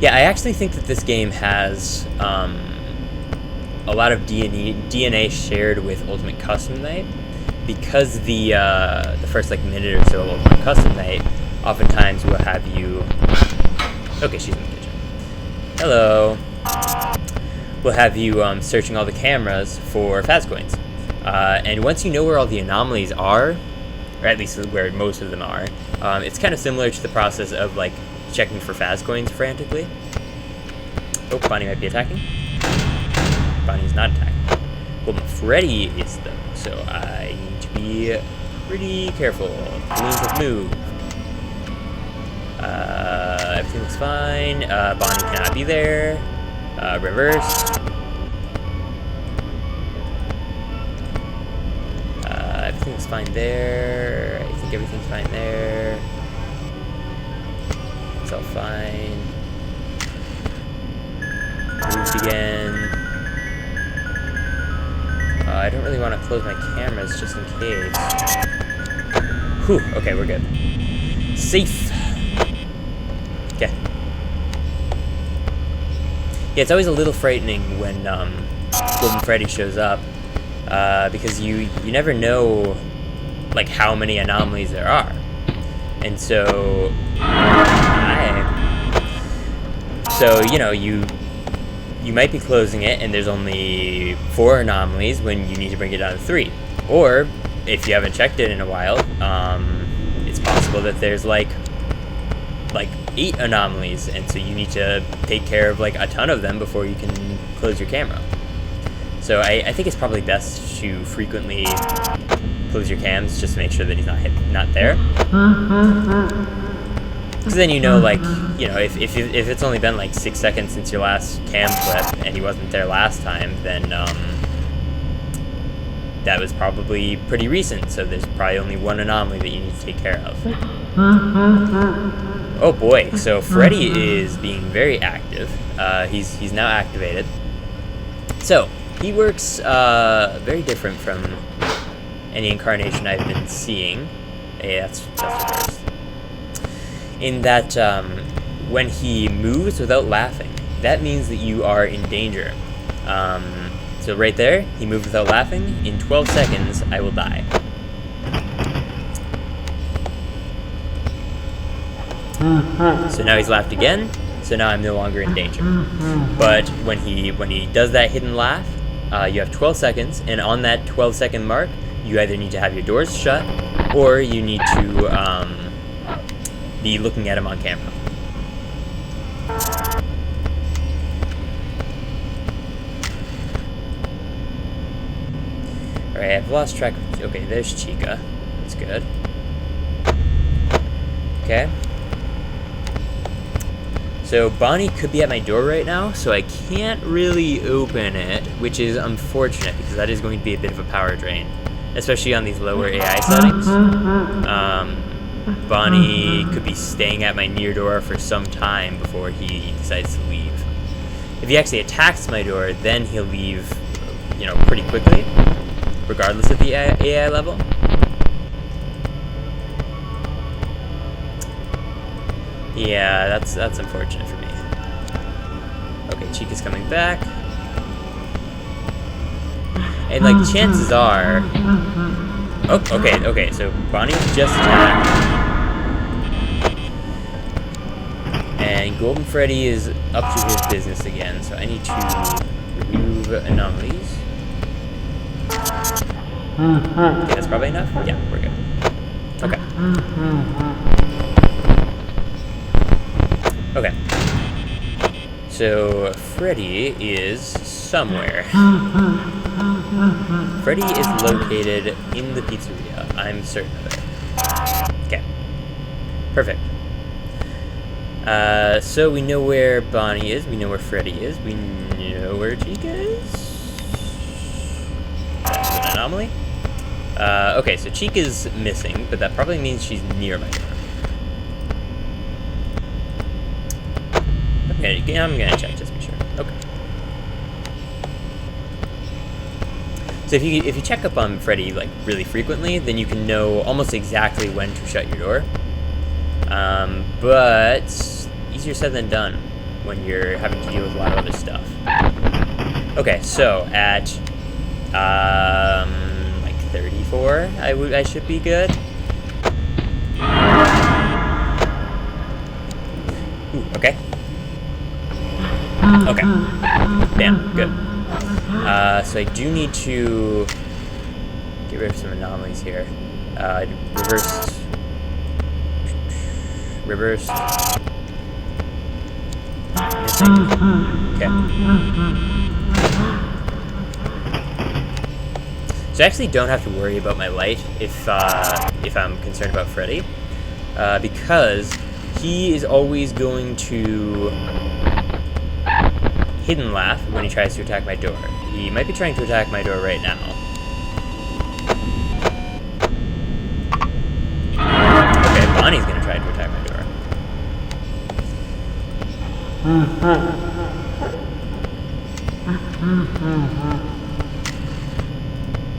Yeah, I actually think that this game has a lot of DNA shared with Ultimate Custom Night, because the first like minute or so of Ultimate Custom Night oftentimes will have you... Okay, she's in the kitchen. Hello. We'll have you searching all the cameras for fast coins. And once you know where all the anomalies are, or at least where most of them are, it's kind of similar to the process of like checking for fast coins frantically. Oh, Bonnie might be attacking. Bonnie's not attacking. Well, Freddy is though, so I need to be pretty careful. Balloons have moved. Everything looks fine. Bonnie cannot be there. Reverse. Everything's fine there. I think everything's fine there. It's all fine. Moved again. I don't really want to close my cameras just in case. Whew, okay, we're good. Safe. Okay. Yeah, it's always a little frightening when Golden Freddy shows up, because you never know like how many anomalies there are, and so you know you might be closing it and there's only 4 anomalies when you need to bring it down to 3, or if you haven't checked it in a while, it's possible that there's like 8 anomalies, and so you need to take care of like a ton of them before you can close your camera. So I think it's probably best to frequently close your cams just to make sure that he's not there. Because then you know, like, you know, if it's only been like 6 seconds since your last cam flip and he wasn't there last time, then that was probably pretty recent. So there's probably only 1 anomaly that you need to take care of. Oh boy, so Freddy is being very active. He's now activated. So he works very different from any incarnation I've been seeing. Hey, that's reversed. In that when he moves without laughing, that means that you are in danger. So right there, he moved without laughing. In 12 seconds, I will die. So now he's laughed again, so now I'm no longer in danger. But when he does that hidden laugh, you have 12 seconds, and on that 12-second mark, you either need to have your doors shut, or you need to be looking at him on camera. Alright, I've lost track of... Okay, there's Chica. That's good. So So Bonnie could be at my door right now, so I can't really open it, which is unfortunate because that is going to be a bit of a power drain, especially on these lower AI settings. Bonnie could be staying at my near door for some time before he decides to leave. If he actually attacks my door, then he'll leave, you know, pretty quickly, regardless of the AI level. Yeah, that's unfortunate for me. Okay, Chica's coming back. And, like, chances are... Oh, okay, so Bonnie's just attacked. And Golden Freddy is up to his business again, so I need to remove anomalies. Okay, that's probably enough? Yeah, we're good. Okay. Okay. So, Freddy is somewhere. Freddy is located in the pizzeria. I'm certain of it. Okay. Perfect. So we know where Bonnie is, we know where Freddy is, we know where Chica is. That's an anomaly. Okay, so Chica's missing, but that probably means she's near my door. Okay, I'm gonna check just to be sure. Okay. So if you check up on Freddy like really frequently, then you can know almost exactly when to shut your door. But easier said than done when you're having to deal with a lot of other stuff. Okay, so at like 34, I should be good. Ooh, okay. Okay. Damn, good. So I do need to get rid of some anomalies here. Reversed. Missing. Okay. So I actually don't have to worry about my light if I'm concerned about Freddy, because he is always going to hidden laugh when he tries to attack my door. He might be trying to attack my door right now. Okay, Bonnie's gonna try to attack my door.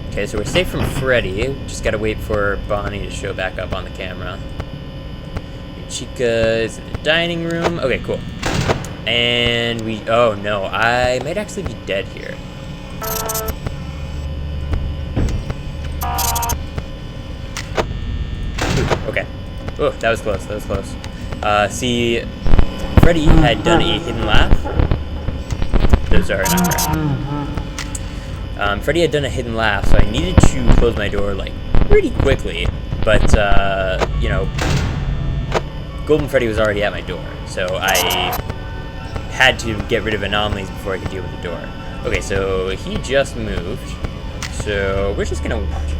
Okay, so we're safe from Freddy. Just gotta wait for Bonnie to show back up on the camera. Chica is in the dining room. Okay, cool. And oh no, I might actually be dead here. Ooh, okay. Oh, that was close, see, Freddy had done a hidden laugh. Those are not correct. Freddy had done a hidden laugh, so I needed to close my door, like, pretty quickly. But, you know, Golden Freddy was already at my door, so I had to get rid of anomalies before I could deal with the door. Okay, so he just moved. So we're just gonna watch him.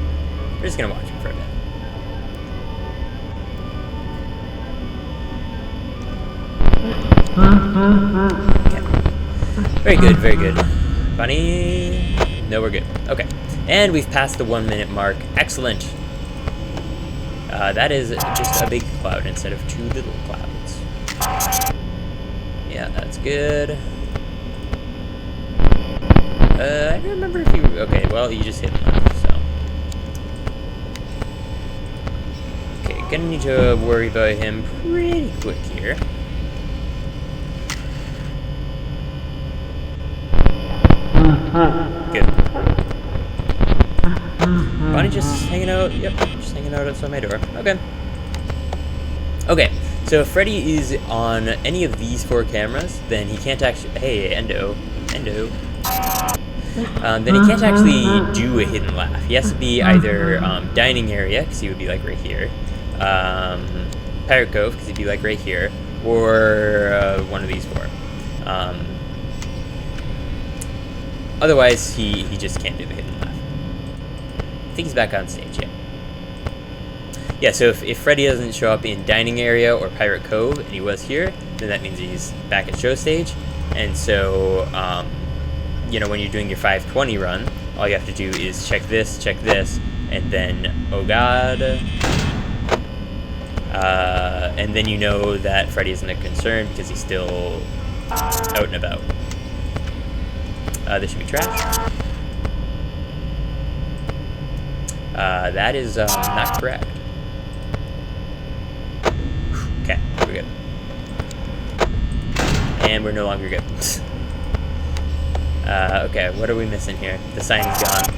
We're just gonna watch him for a bit. Okay. Very good, very good. Bunny. No, we're good. Okay. And we've passed the 1 minute mark. Excellent. That is just a big cloud instead of two little clouds. Yeah, that's good. I don't remember if you... Okay, well, you just hit left, so... Okay, gonna need to worry about him pretty quick here. Good. Bonnie just hanging out. Yep, just hanging out outside my door. Okay. Okay, so if Freddy is on any of these 4 cameras, then he can't actually... Hey, Endo. Then he can't actually do a hidden laugh. He has to be either dining area, because he would be like right here, Pirate Cove, because he'd be like right here, or one of these 4. Otherwise, he just can't do the hidden laugh. I think he's back on stage, yeah. Yeah, so if Freddy doesn't show up in Dining Area or Pirate Cove, and he was here, then that means he's back at Show Stage. And so, you know, when you're doing your 520 run, all you have to do is check this, and then, oh god. And then you know that Freddy isn't a concern because he's still out and about. This should be trash. That is not correct. Okay, we're good. And we're no longer good. Okay, what are we missing here? The sign is gone.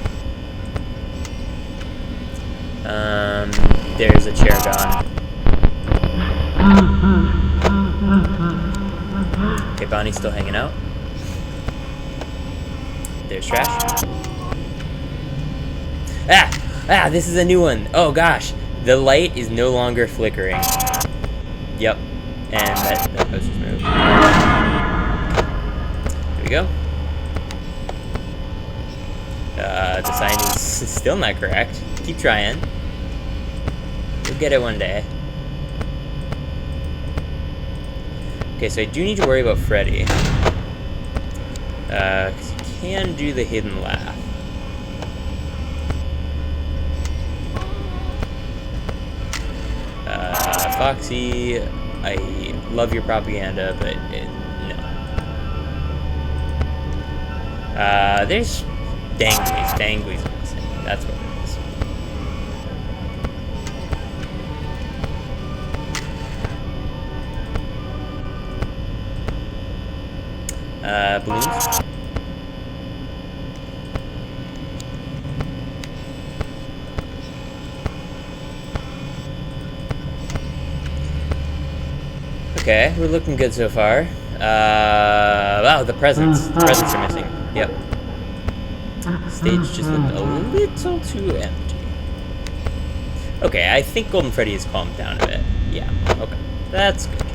There's a chair gone. Okay, Bonnie's still hanging out. There's trash. Ah, this is a new one. Oh gosh, the light is no longer flickering. Yep, and that poster's moved. There we go. The sign is still not correct. Keep trying. You'll get it one day. Okay, so I do need to worry about Freddy. Because you can do the hidden laugh. Foxy, I love your propaganda, but no. There's danglies missing. That's what it is. Balloons. Okay, we're looking good so far. Wow, the presents. The presents are missing. Yep. Stage just looked a little too empty. Okay, I think Golden Freddy has calmed down a bit. Yeah, okay. That's good.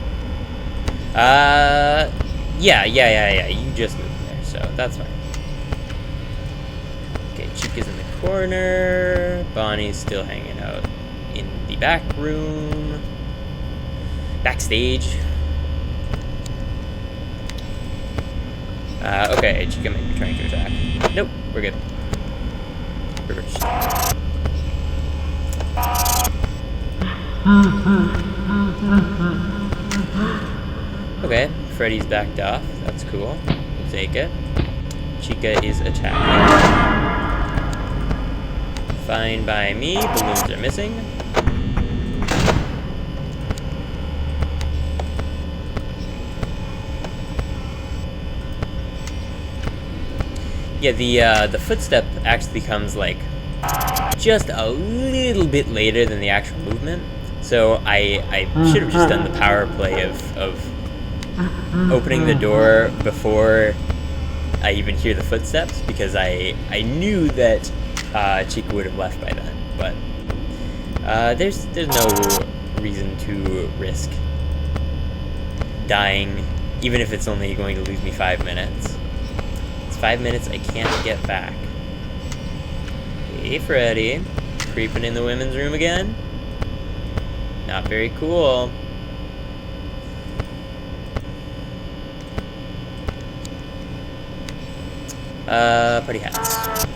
Yeah. You just moved there, so that's fine. Okay, Chica's in the corner. Bonnie's still hanging out in the back room. Backstage. Okay, Chica may be trying to attack. Nope, we're good. Reverse. Okay, Freddy's backed off. That's cool. We'll take it. Chica is attacking. Fine by me. Balloons are missing. Yeah, the footstep actually comes like just a little bit later than the actual movement. So I should have just done the power play of opening the door before I even hear the footsteps, because I knew that Chica would have left by then. But there's no reason to risk dying, even if it's only going to lose me 5 minutes. 5 minutes I can't get back. Hey, Freddy. Creeping in the women's room again? Not very cool. Party hats.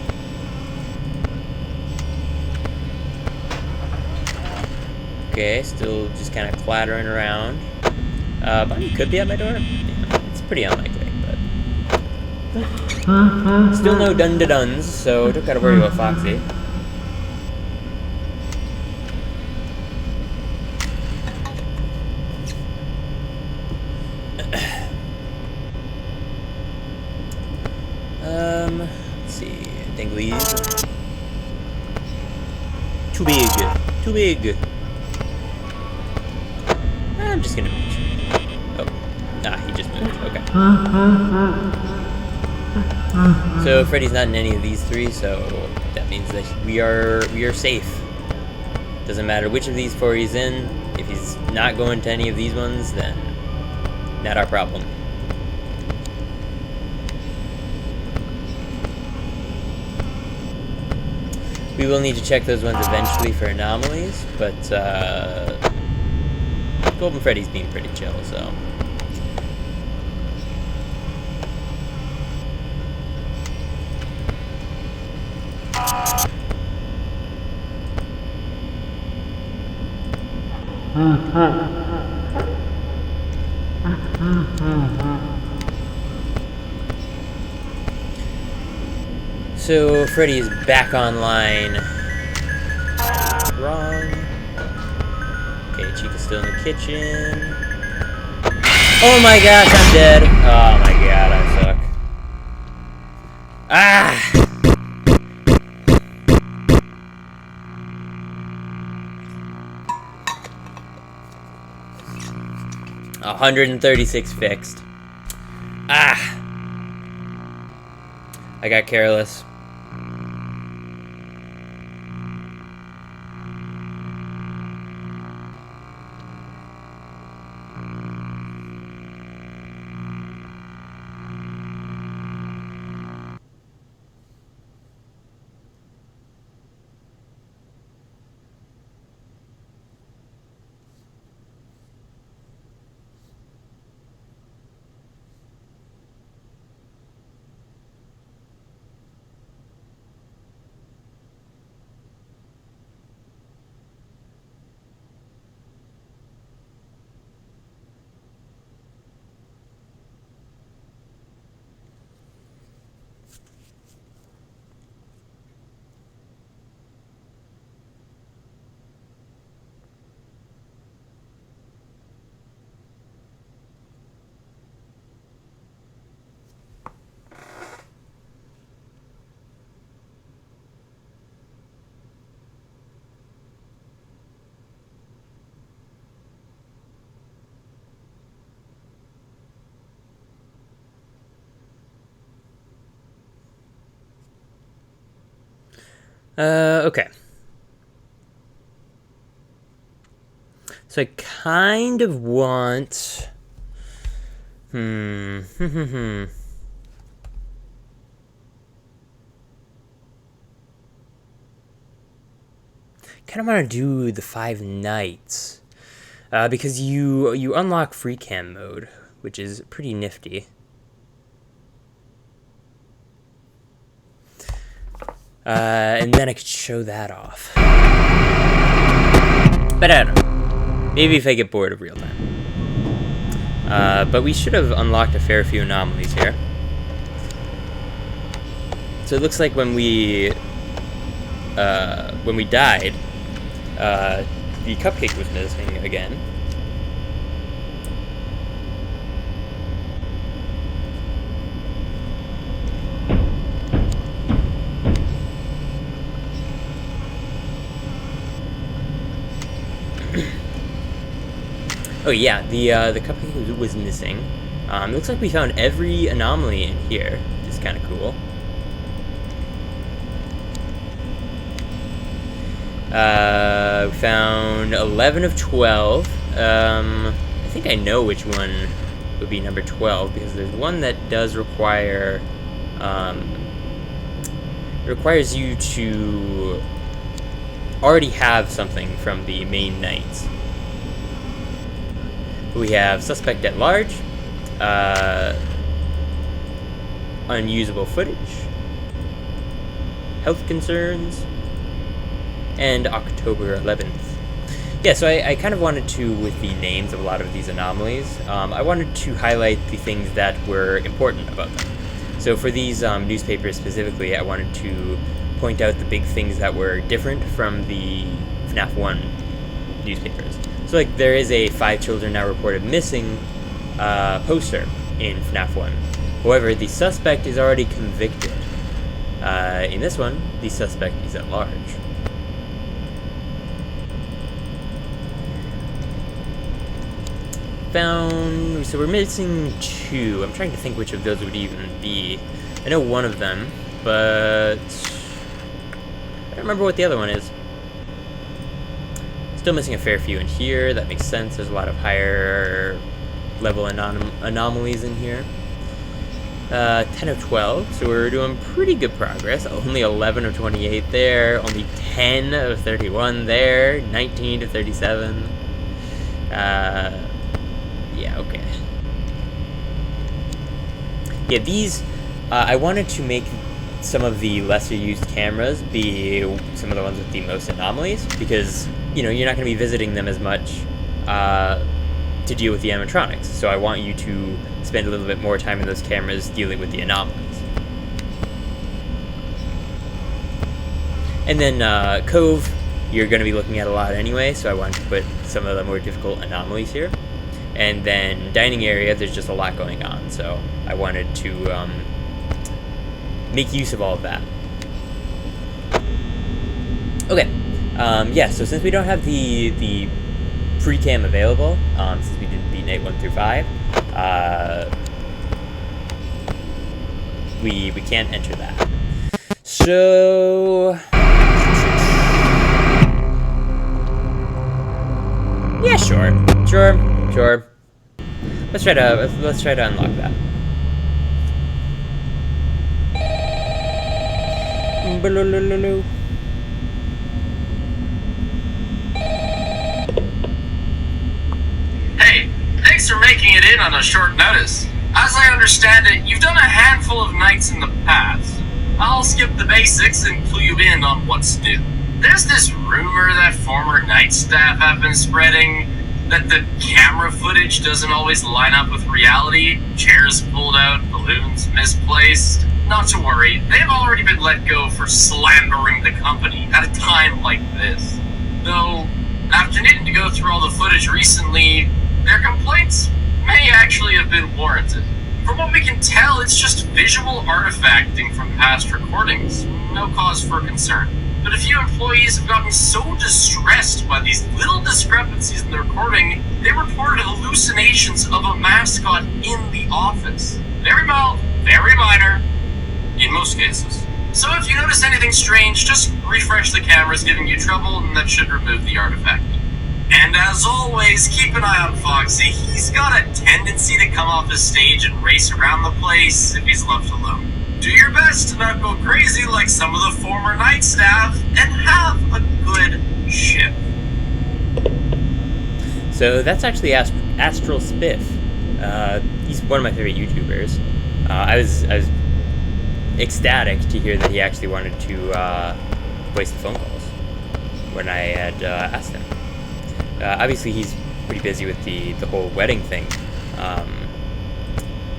Okay, still just kind of clattering around. Bonnie could be at my door. Yeah, it's pretty unlikely, but... Still no dun-da-duns, so don't gotta worry about Foxy. Let's see. Dinglies. Too big. Too big. I'm just gonna move. Oh. Ah, he just moved. Okay. So Freddy's not in any of these three, so that means that we are safe. Doesn't matter which of these four he's in. If he's not going to any of these ones, then not our problem. We will need to check those ones eventually for anomalies, but Golden Freddy's being pretty chill, so. So Freddy is back online. Wrong. Okay, Chica's still in the kitchen. Oh my gosh, I'm dead. Oh my god, I suck. Ah! 136 fixed. Ah! I got careless. Okay. So I kind of want... Kind of want to do the 5 nights. Because you unlock free cam mode, which is pretty nifty. And then I could show that off. But I don't know. Maybe if I get bored of real time. But we should have unlocked a fair few anomalies here. So it looks like when we died, the cupcake was missing again. Oh yeah, the cupcake was missing. It looks like we found every anomaly in here, which is kind of cool. We found 11 of 12. I think I know which one would be number 12, because there's one that does require... requires you to already have something from the main nights. We have Suspect at Large, Unusable Footage, Health Concerns, and October 11th. Yeah, so I kind of wanted to, with the names of a lot of these anomalies, I wanted to highlight the things that were important about them. So for these newspapers specifically, I wanted to point out the big things that were different from the FNAF 1 newspapers. So, like, there is a 5 children now reported missing poster in FNAF 1. However, the suspect is already convicted. In this one, the suspect is at large. So we're missing 2. I'm trying to think which of those would even be. I know one of them, but I don't remember what the other one is. Still missing a fair few in here. That makes sense. There's a lot of higher level anomalies in here. 10 of 12, so we're doing pretty good progress. Only 11 of 28 there, only 10 of 31 there, 19 to 37. Yeah, okay. Yeah, these, I wanted to make some of the lesser used cameras be some of the ones with the most anomalies, because, you know, you're not going to be visiting them as much to deal with the animatronics, so I want you to spend a little bit more time in those cameras dealing with the anomalies. And then Cove, you're going to be looking at a lot anyway, so I wanted to put some of the more difficult anomalies here. And then dining area, there's just a lot going on, so I wanted to make use of all of that. Okay, yeah, so since we don't have the pre-cam available, since we didn't beat night 1 through 5, we can't enter that. So yeah, sure. Let's try to unlock that. Hey, thanks for making it in on a short notice. As I understand it, you've done a handful of nights in the past. I'll skip the basics and clue you in on what's new. There's this rumor that former night staff have been spreading that the camera footage doesn't always line up with reality, chairs pulled out, balloons misplaced. Not to worry, they've already been let go for slandering the company at a time like this. Though, after needing to go through all the footage recently, their complaints may actually have been warranted. From what we can tell, it's just visual artifacting from past recordings. No cause for concern. But a few employees have gotten so distressed by these little discrepancies in the recording, they reported hallucinations of a mascot in the office. Very mild, very minor, in most cases. So if you notice anything strange, just refresh the cameras giving you trouble, and that should remove the artifact. And as always, keep an eye on Foxy. He's got a tendency to come off the stage and race around the place if he's left alone. Do your best to not go crazy like some of the former night staff, and have a good shift. So that's actually Astral Spiff. He's one of my favorite YouTubers. I was ecstatic to hear that he actually wanted to voice the phone calls when I had asked him. Obviously, he's pretty busy with the whole wedding thing,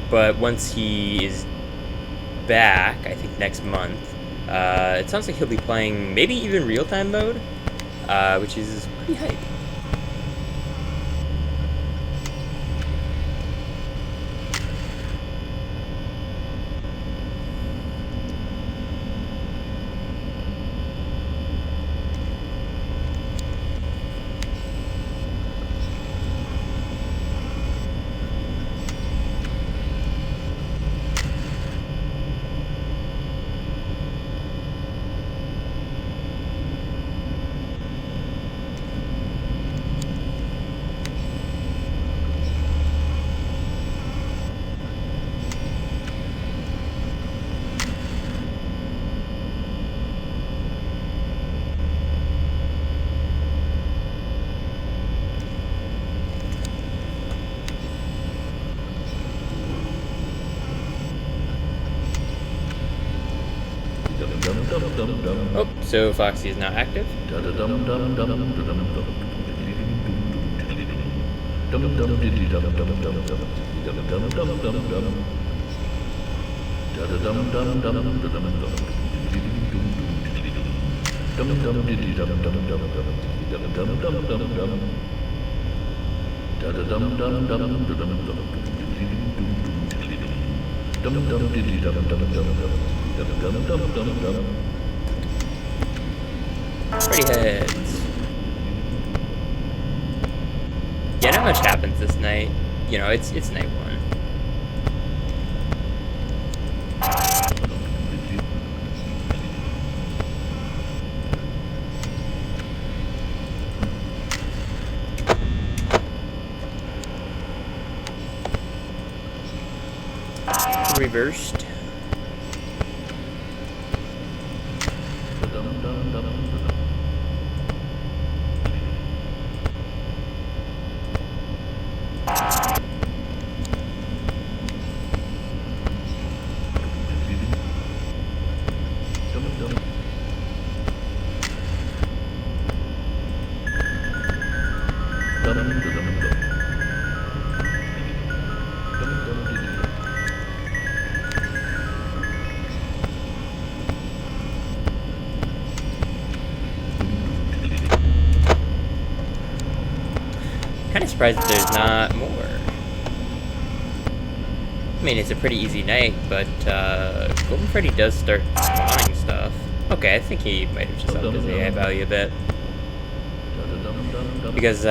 but once he is back, I think next month, it sounds like he'll be playing maybe even real-time mode, which is pretty hype. Oh, so Foxy is now active. Freddy heads. Yeah, not much happens this night. You know, it's night 1. reversed. Kind of surprised that there's not more. I mean, it's a pretty easy night, but Golden Freddy does start spawning stuff. Okay, I think he might have just upped his AI value a bit. Because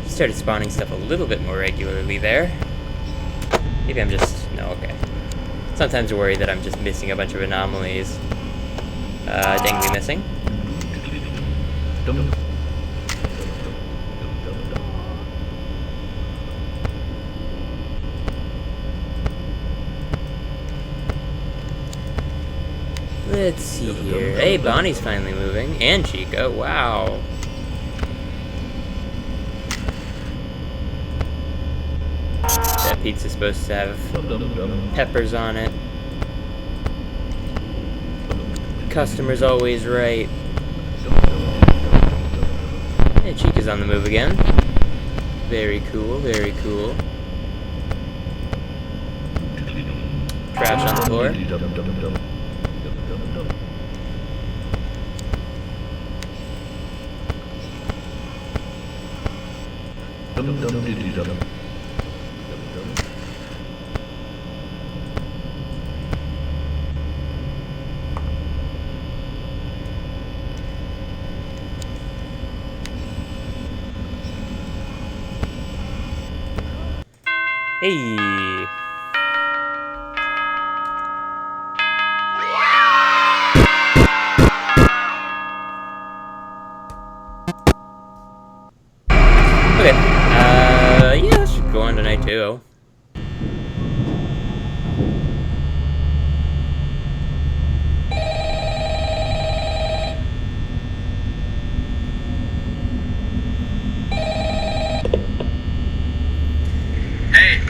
he started spawning stuff a little bit more regularly there. Maybe I'm just... no, okay. Sometimes I worry that I'm just missing a bunch of anomalies. Dangly missing. Let's see here. Hey, Bonnie's finally moving. And Chica. Wow. That pizza's supposed to have peppers on it. Customer's always right. Hey, Chica's on the move again. Very cool, very cool. Trash on the floor. Hey. Okay. Yeah, that should go on tonight too.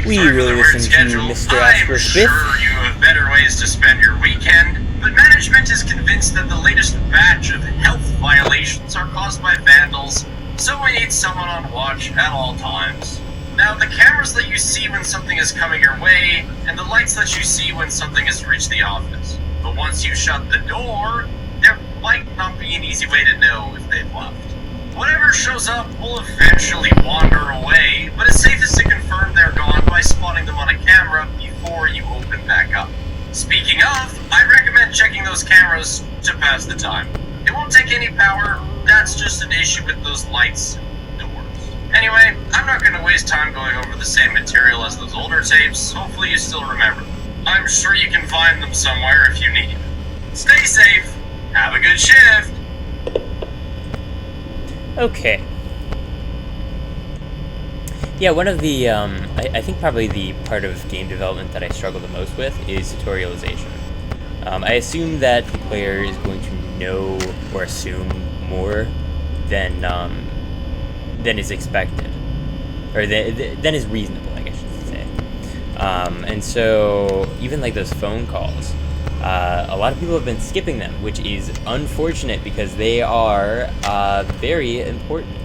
We really listen to Mr. Asper Smith. I'm sure you have better ways to spend your weekend, but management is convinced that the latest batch of health violations are caused by vandals, so we need someone on watch at all times. Now, the cameras let you see when something is coming your way, and the lights let you see when something has reached the office. But once you shut the door, there might not be an easy way to know if they've left. Whatever shows up will eventually wander away, but it's safest to confirm they're gone by spotting them on a camera before you open back up. Speaking of, I recommend checking those cameras to pass the time. It won't take any power, that's just an issue with those lights and doors. Anyway, I'm not going to waste time going over the same material as those older tapes, hopefully you still remember. I'm sure you can find them somewhere if you need. Stay safe, have a good shift! Okay. Yeah, one of the, I think probably the part of game development that I struggle the most with is tutorialization. I assume that the player is going to know or assume more than is expected. Or than is reasonable, I guess I should say. And so, even like those phone calls, a lot of people have been skipping them, which is unfortunate because they are very important.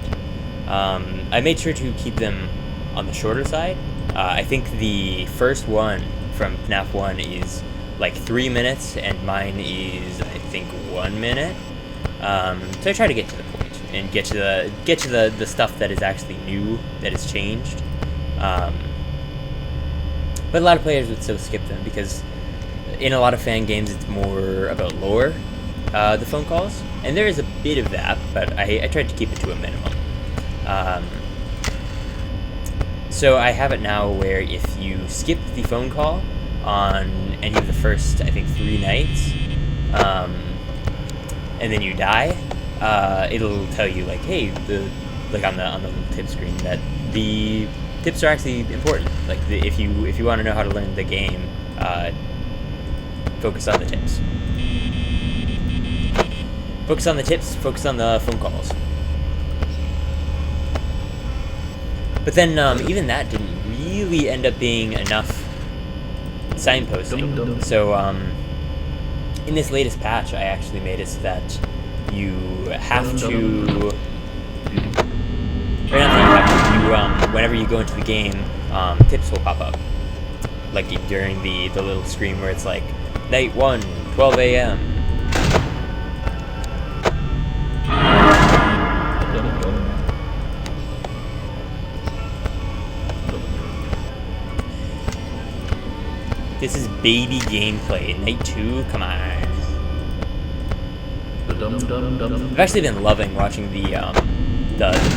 I made sure to keep them on the shorter side. I think the first one from FNAF 1 is like 3 minutes, and mine is, I think, 1 minute. So I try to get to the point and get to the stuff that is actually new, that has changed. But a lot of players would still skip them because in a lot of fan games, it's more about lore, the phone calls, and there is a bit of that, but I tried to keep it to a minimum. So I have it now where if you skip the phone call on any of the first, I think, 3 nights, and then you die, it'll tell you like, hey, like on the little tip screen, that the tips are actually important. Like if you want to know how to learn the game, focus on the tips. Focus on the tips, focus on the phone calls. But then, even that didn't really end up being enough signposting. So, in this latest patch, I actually made it so that you have to... Right now, whenever you go into the game, tips will pop up. Like during the little screen where it's like, Night 1, 12 a.m. This is baby gameplay. Night 2, come on. I've actually been loving watching the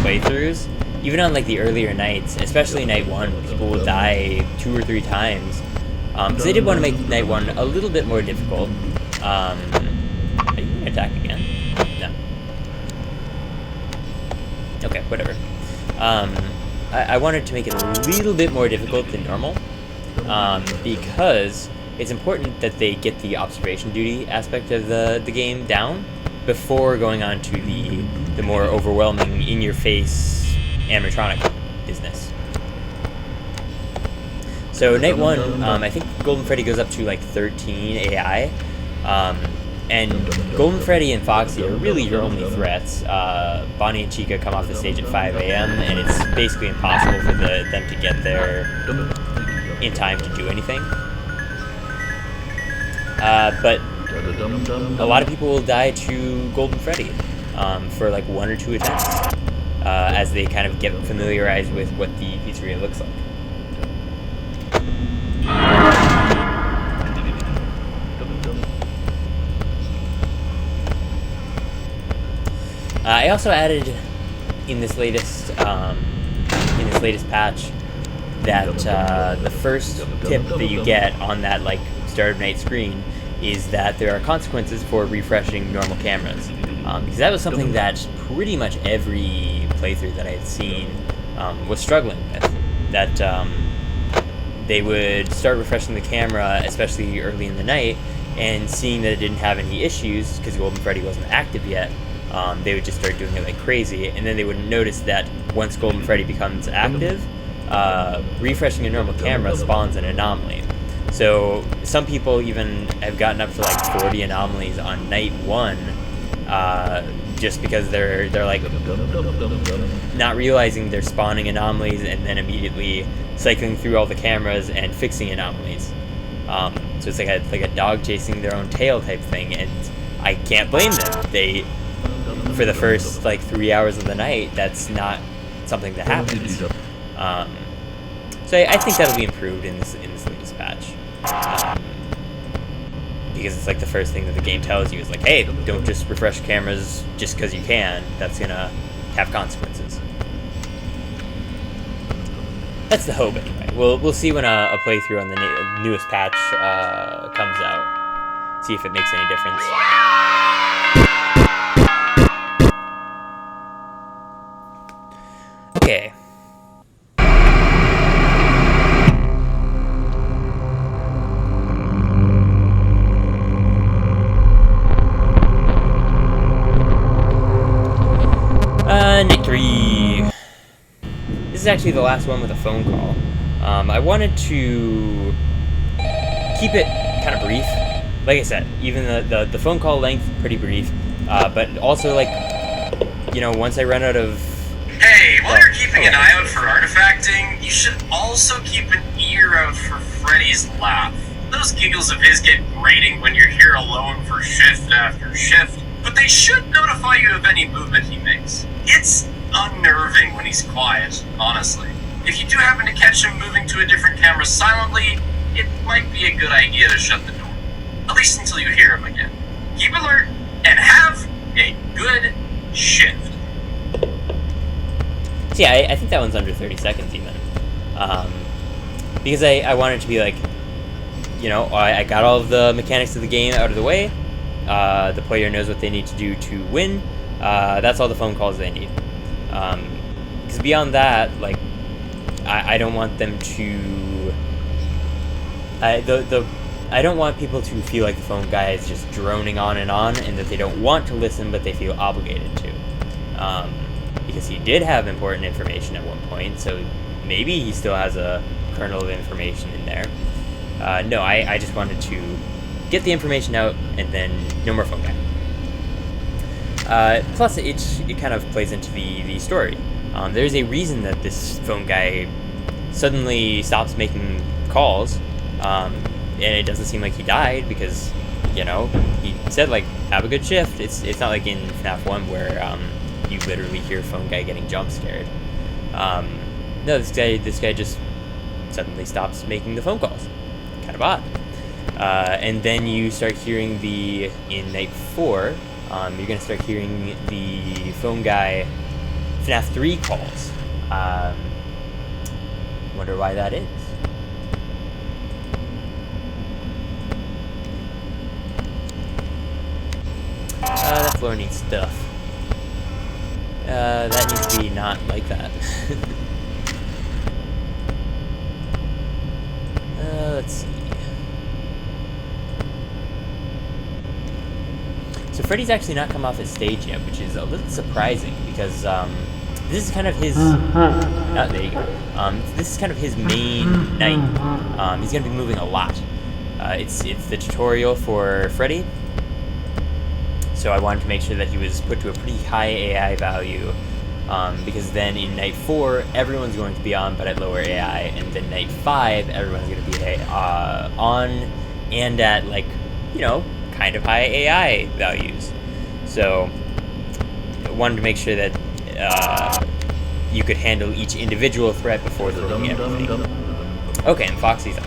playthroughs. Even on like the earlier nights, especially Night 1, people will die 2 or 3 times. Because they did want to make Night 1 a little bit more difficult. Are you going to attack again? No. Okay, whatever. I wanted to make it a little bit more difficult than normal. Because it's important that they get the observation duty aspect of the game down before going on to the more overwhelming in-your-face animatronic business. So Night 1, I think Golden Freddy goes up to like 13 AI, and Golden Freddy and Foxy are really your only threats. Bonnie and Chica come off the stage at 5 a.m. and it's basically impossible for them to get there in time to do anything. But a lot of people will die to Golden Freddy for like 1 or 2 attempts as they kind of get familiarized with what the pizzeria looks like. I also added in this latest patch that the first tip that you get on that like start of night screen is that there are consequences for refreshing normal cameras, because that was something that pretty much every playthrough that I had seen was struggling with. That they would start refreshing the camera, especially early in the night, and seeing that it didn't have any issues because Golden Freddy wasn't active yet, they would just start doing it like crazy, and then they would notice that once Golden Freddy becomes active, refreshing a normal camera spawns an anomaly. So some people even have gotten up to like 40 anomalies on Night 1, just because they're like not realizing they're spawning anomalies and then immediately cycling through all the cameras and fixing anomalies. So it's like a dog chasing their own tail type thing, and I can't blame them. They, for the first like 3 hours of the night, that's not something that happens. So I think that'll be improved in this latest patch. Because it's like the first thing that the game tells you is like, hey, don't just refresh cameras just because you can. That's gonna have consequences. That's the hope anyway. We'll see when a playthrough on the newest patch comes out. See if it makes any difference. Okay. Night 3. This is actually the last one with a phone call. I wanted to keep it kind of brief. Like I said, even the phone call length, pretty brief. But also, like, you know, once I run out of... Hey, while you're keeping an eye out for artifacting, you should also keep an ear out for Freddy's laugh. Those giggles of his get grating when you're here alone for shift after shift, but they should notify you of any movement he makes. It's unnerving when he's quiet, honestly. If you do happen to catch him moving to a different camera silently, it might be a good idea to shut the door. At least until you hear him again. Keep alert, and have a good shift. So yeah, I think that one's under 30 seconds even. Because I wanted to be like, you know, I got all of the mechanics of the game out of the way. The player knows what they need to do to win. That's all the phone calls they need. Because beyond that, like, I don't want them to I don't want people to feel like the phone guy is just droning on, and that they don't want to listen, but they feel obligated to. Because he did have important information at one point, so maybe he still has a kernel of information in there. No, I just wanted to get the information out, and then no more phone guy. Plus, it kind of plays into the story. There's a reason that this phone guy suddenly stops making calls, and it doesn't seem like he died, because, you know, he said, like, have a good shift. It's not like in FNAF 1 where you literally hear phone guy getting jump scared. No, this guy just suddenly stops making the phone calls. Kind of odd. And then you start hearing in night 4, you're gonna start hearing the phone guy FNAF 3 calls. Wonder why that is. That floor needs stuff. That needs to be not like that. Let's see. So Freddy's actually not come off his stage yet, which is a little surprising, because this is kind of his... there you go. This is kind of his main night. He's going to be moving a lot. It's the tutorial for Freddy. So I wanted to make sure that he was put to a pretty high AI value, because then in night 4, everyone's going to be on, but at lower AI, and then night 5, everyone's going to be on and at, like, you know, kind of high AI values. So I wanted to make sure that you could handle each individual threat before throwing everything. Okay, and Foxy's up.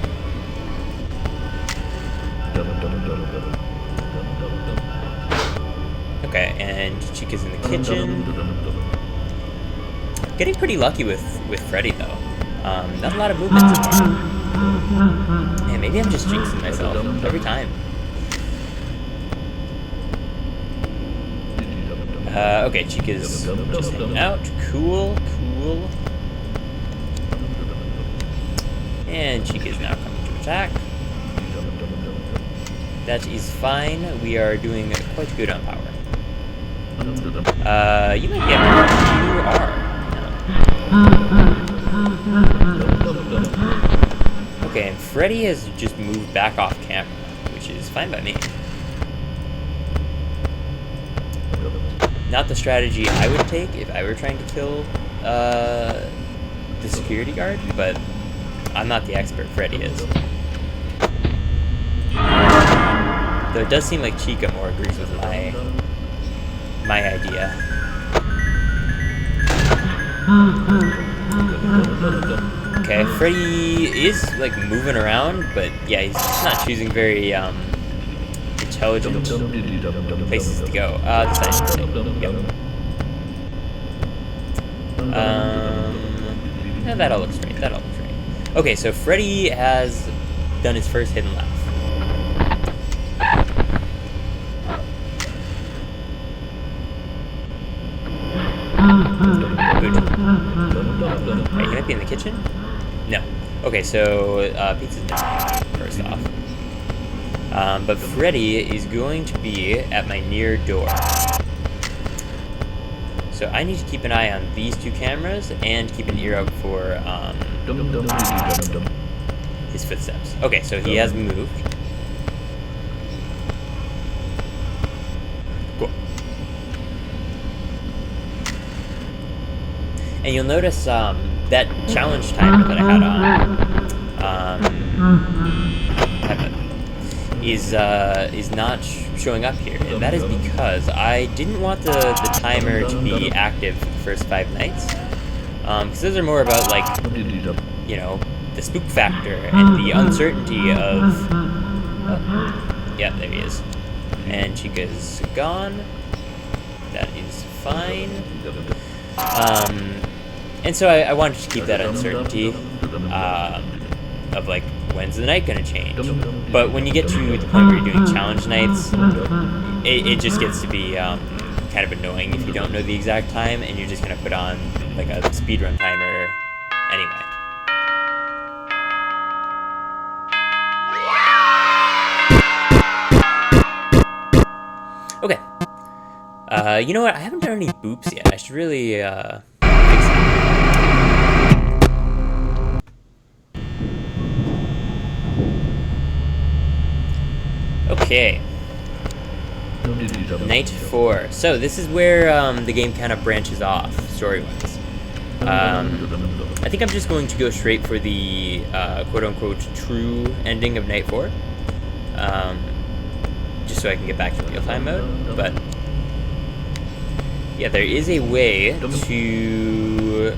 Okay, and Chica's in the kitchen. Getting pretty lucky with Freddy, though. Not a lot of movement so far. Man, maybe I'm just jinxing myself every time. Okay, Chica's just hanging out. Cool. And Chica's now coming to attack. That is fine. We are doing quite good on power. You might be able to... You are. No. Okay, and Freddy has just moved back off camera, which is fine by me. Not the strategy I would take if I were trying to kill the security guard, but I'm not the expert, Freddy is. Though it does seem like Chica more agrees with my idea. Okay, Freddy is, like, moving around, but yeah, he's just not choosing very intelligent places to go. This side. Yep. Yeah, that all looks right. Okay, so Freddy has done his first hidden laugh. Good. Hey, can I be in the kitchen? No. Okay, so pizza's down, first off. But Freddy is going to be at my near door. So I need to keep an eye on these two cameras and keep an ear out for his footsteps. Okay, so he has moved. Cool. And you'll notice that challenge timer that I had on is not showing up here, and that is because I didn't want the timer to be active for the first 5 nights, because those are more about, like, you know, the spook factor and the uncertainty of... Oh, yeah, there he is. And Chica's gone. That is fine. And so I wanted to keep that uncertainty of, like, when's the night gonna change? But when you get to the point where you're doing challenge nights, it just gets to be kind of annoying if you don't know the exact time, and you're just gonna put on, like, a speedrun timer anyway. Okay. You know what? I haven't done any boops yet. I should really, fix that. Okay. Night 4. So, this is where, the game kind of branches off, story-wise. I think I'm just going to go straight for the, quote-unquote, true ending of Night 4. Just so I can get back to real-time mode, but... yeah, there is a way to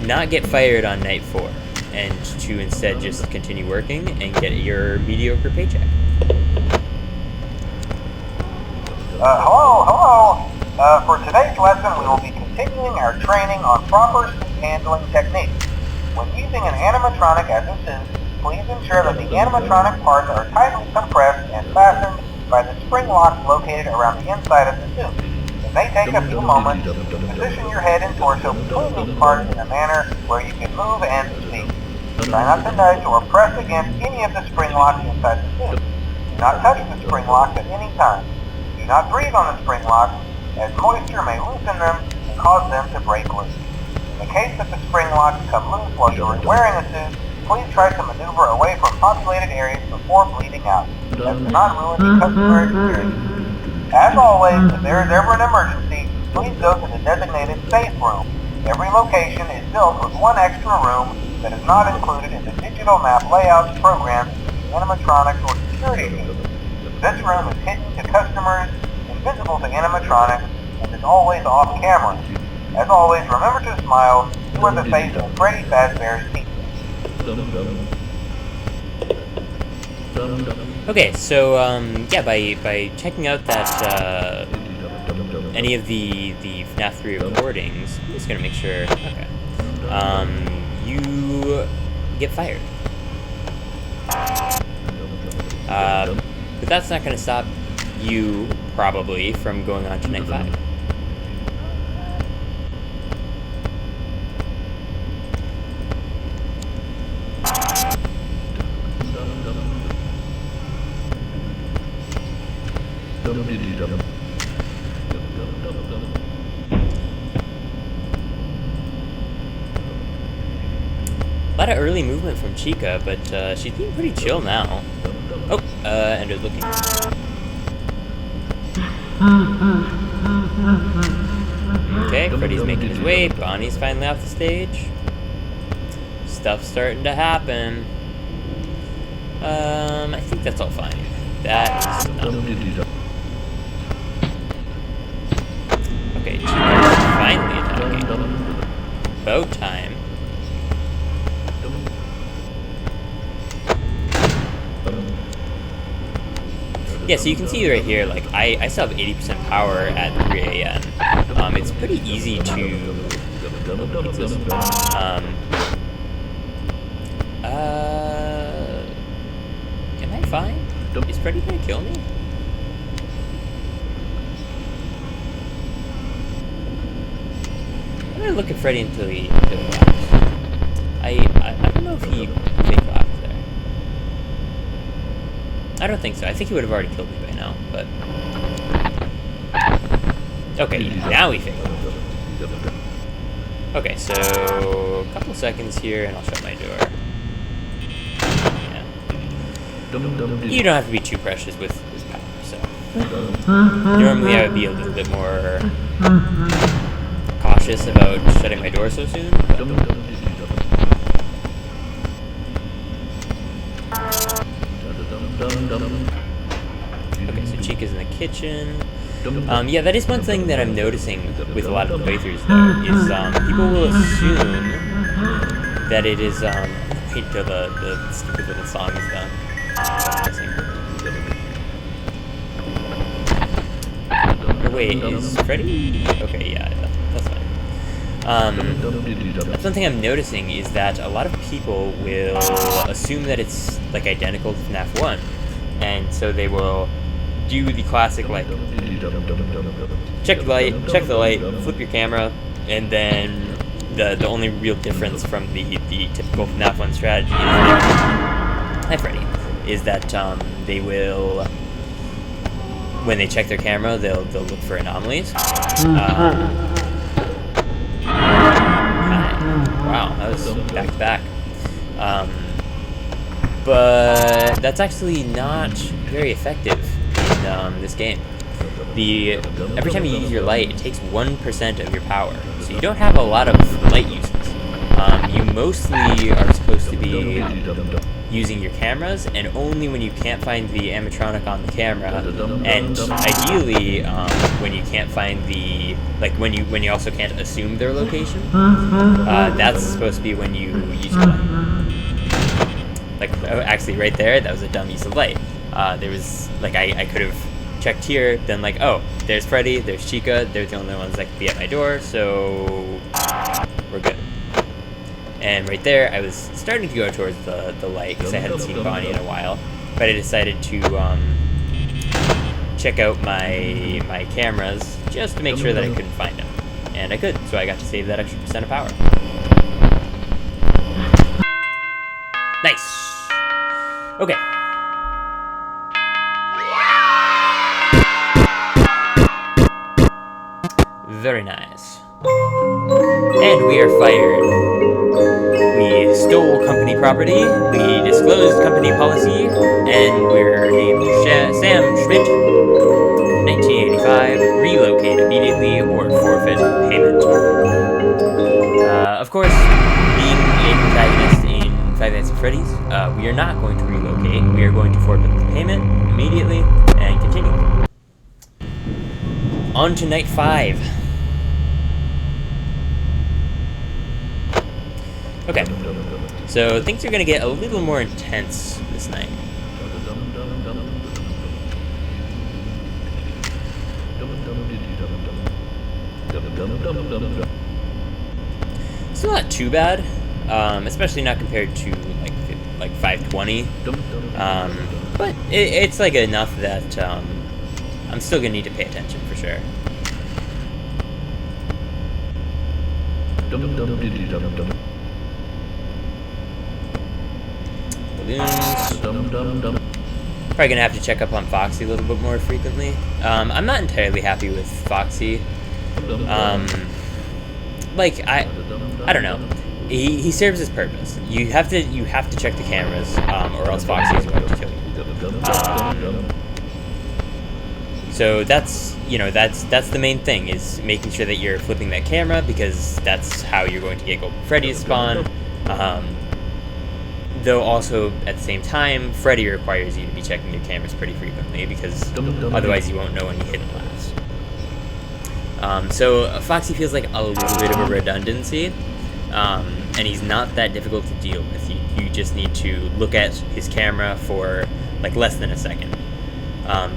not get fired on Night 4, and to instead just continue working and get your mediocre paycheck. Hello. For today's lesson, we will be continuing our training on proper suit handling techniques. When using an animatronic as a suit, please ensure that the animatronic parts are tightly compressed and fastened by the spring locks located around the inside of the suit. It may take a few moments to position your head and torso between these parts in a manner where you can move and speak. Try not to nudge or press against any of the spring locks inside the suit. Do not touch the spring locks at any time. Do not breathe on the spring locks, as moisture may loosen them and cause them to break loose. In the case that the spring locks come loose while you are wearing a suit, please try to maneuver away from populated areas before bleeding out. That does not ruin the customer experience. As always, if there is ever an emergency, please go to the designated safe room. Every location is built with one extra room that is not included in the digital map layouts programmed in animatronics or security teams. This room is hidden to customers, invisible to animatronics, and is always off camera. As always, remember to smile. You are the face of Freddy Fazbear's Pizza. Okay, so, yeah, by checking out that, any of the FNAF 3 recordings, I'm just gonna make sure, okay, you get fired. But that's not gonna stop you, probably, from going on to Night 5. A lot of early movement from Chica, but she's being pretty chill now. Oh, Ender's looking. Okay, Freddy's making his way. Bonnie's finally off the stage. Stuff's starting to happen. I think that's all fine. That is enough. Okay, Chica's finally attacking. About time. Yeah, so you can see right here, like, I still have 80% power at 3 a.m. It's pretty easy to... what's this? Am I fine? Is Freddy gonna kill me? I'm gonna look at Freddy until he laughs. I don't know if he fake laughed there. I don't think so. I think he would have already killed me by now, but... okay, yeah, now he fake laughed. Okay, so... a couple seconds here, and I'll shut my door. Yeah. You don't have to be too precious with power, so... normally I would be a little bit more... cautious about shutting my door so soon, but... okay, so Chica's in the kitchen. Yeah, that is one thing that I'm noticing with a lot of the playthroughs, though, is people will assume that it is, wait till the stupid little song is done. Or wait, is Freddy? Okay, yeah, that's fine. That's one thing I'm noticing, is that a lot of people will assume that it's, like, identical to FNAF 1. And so they will do the classic, like, check the light, flip your camera, and then the only real difference from the typical FNAF 1 strategy is that, hi Freddy, is that they will when they check their camera, they'll look for anomalies. Wow, that was back to back. But that's actually not very effective in this game. Every time you use your light, it takes 1% of your power, so you don't have a lot of light uses. You mostly are supposed to be using your cameras, and only when you can't find the animatronic on the camera, and ideally when you can't find the when you also can't assume their location. That's supposed to be when you use your light. Actually, right there, that was a dumb use of light. There was I could have checked here, then oh, there's Freddy, there's Chica, they're the only ones that could be at my door, so we're good. And right there, I was starting to go towards the light because I hadn't seen Bonnie in a while, but I decided to check out my cameras just to make sure that I couldn't find him, and I could, so I got to save that extra % of power. Nice. Okay. Very nice. And we are fired. We stole company property, we disclosed company policy, and we're named Sam Schmidt. 1985, relocate immediately or forfeit payment. Of course, being a protagonist in Five Nights at Freddy's, we are not going to relocate. We are going to forfeit the payment immediately and continue. On to night 5. Okay, so things are going to get a little more intense this night. Still not too bad, especially not compared to like 520. But it's enough that I'm still gonna need to pay attention for sure. Balloons. Probably gonna have to check up on Foxy a little bit more frequently. I'm not entirely happy with Foxy. I don't know. He serves his purpose. You have to check the cameras, or else Foxy is going to kill you. So that's the main thing, is making sure that you're flipping that camera, because that's how you're going to get Golden Freddy to spawn. Though also, at the same time, Freddy requires you to be checking your cameras pretty frequently, because otherwise you won't know when you hit last. So Foxy feels like a little bit of a redundancy, and he's not that difficult to deal with. You just need to look at his camera for less than a second.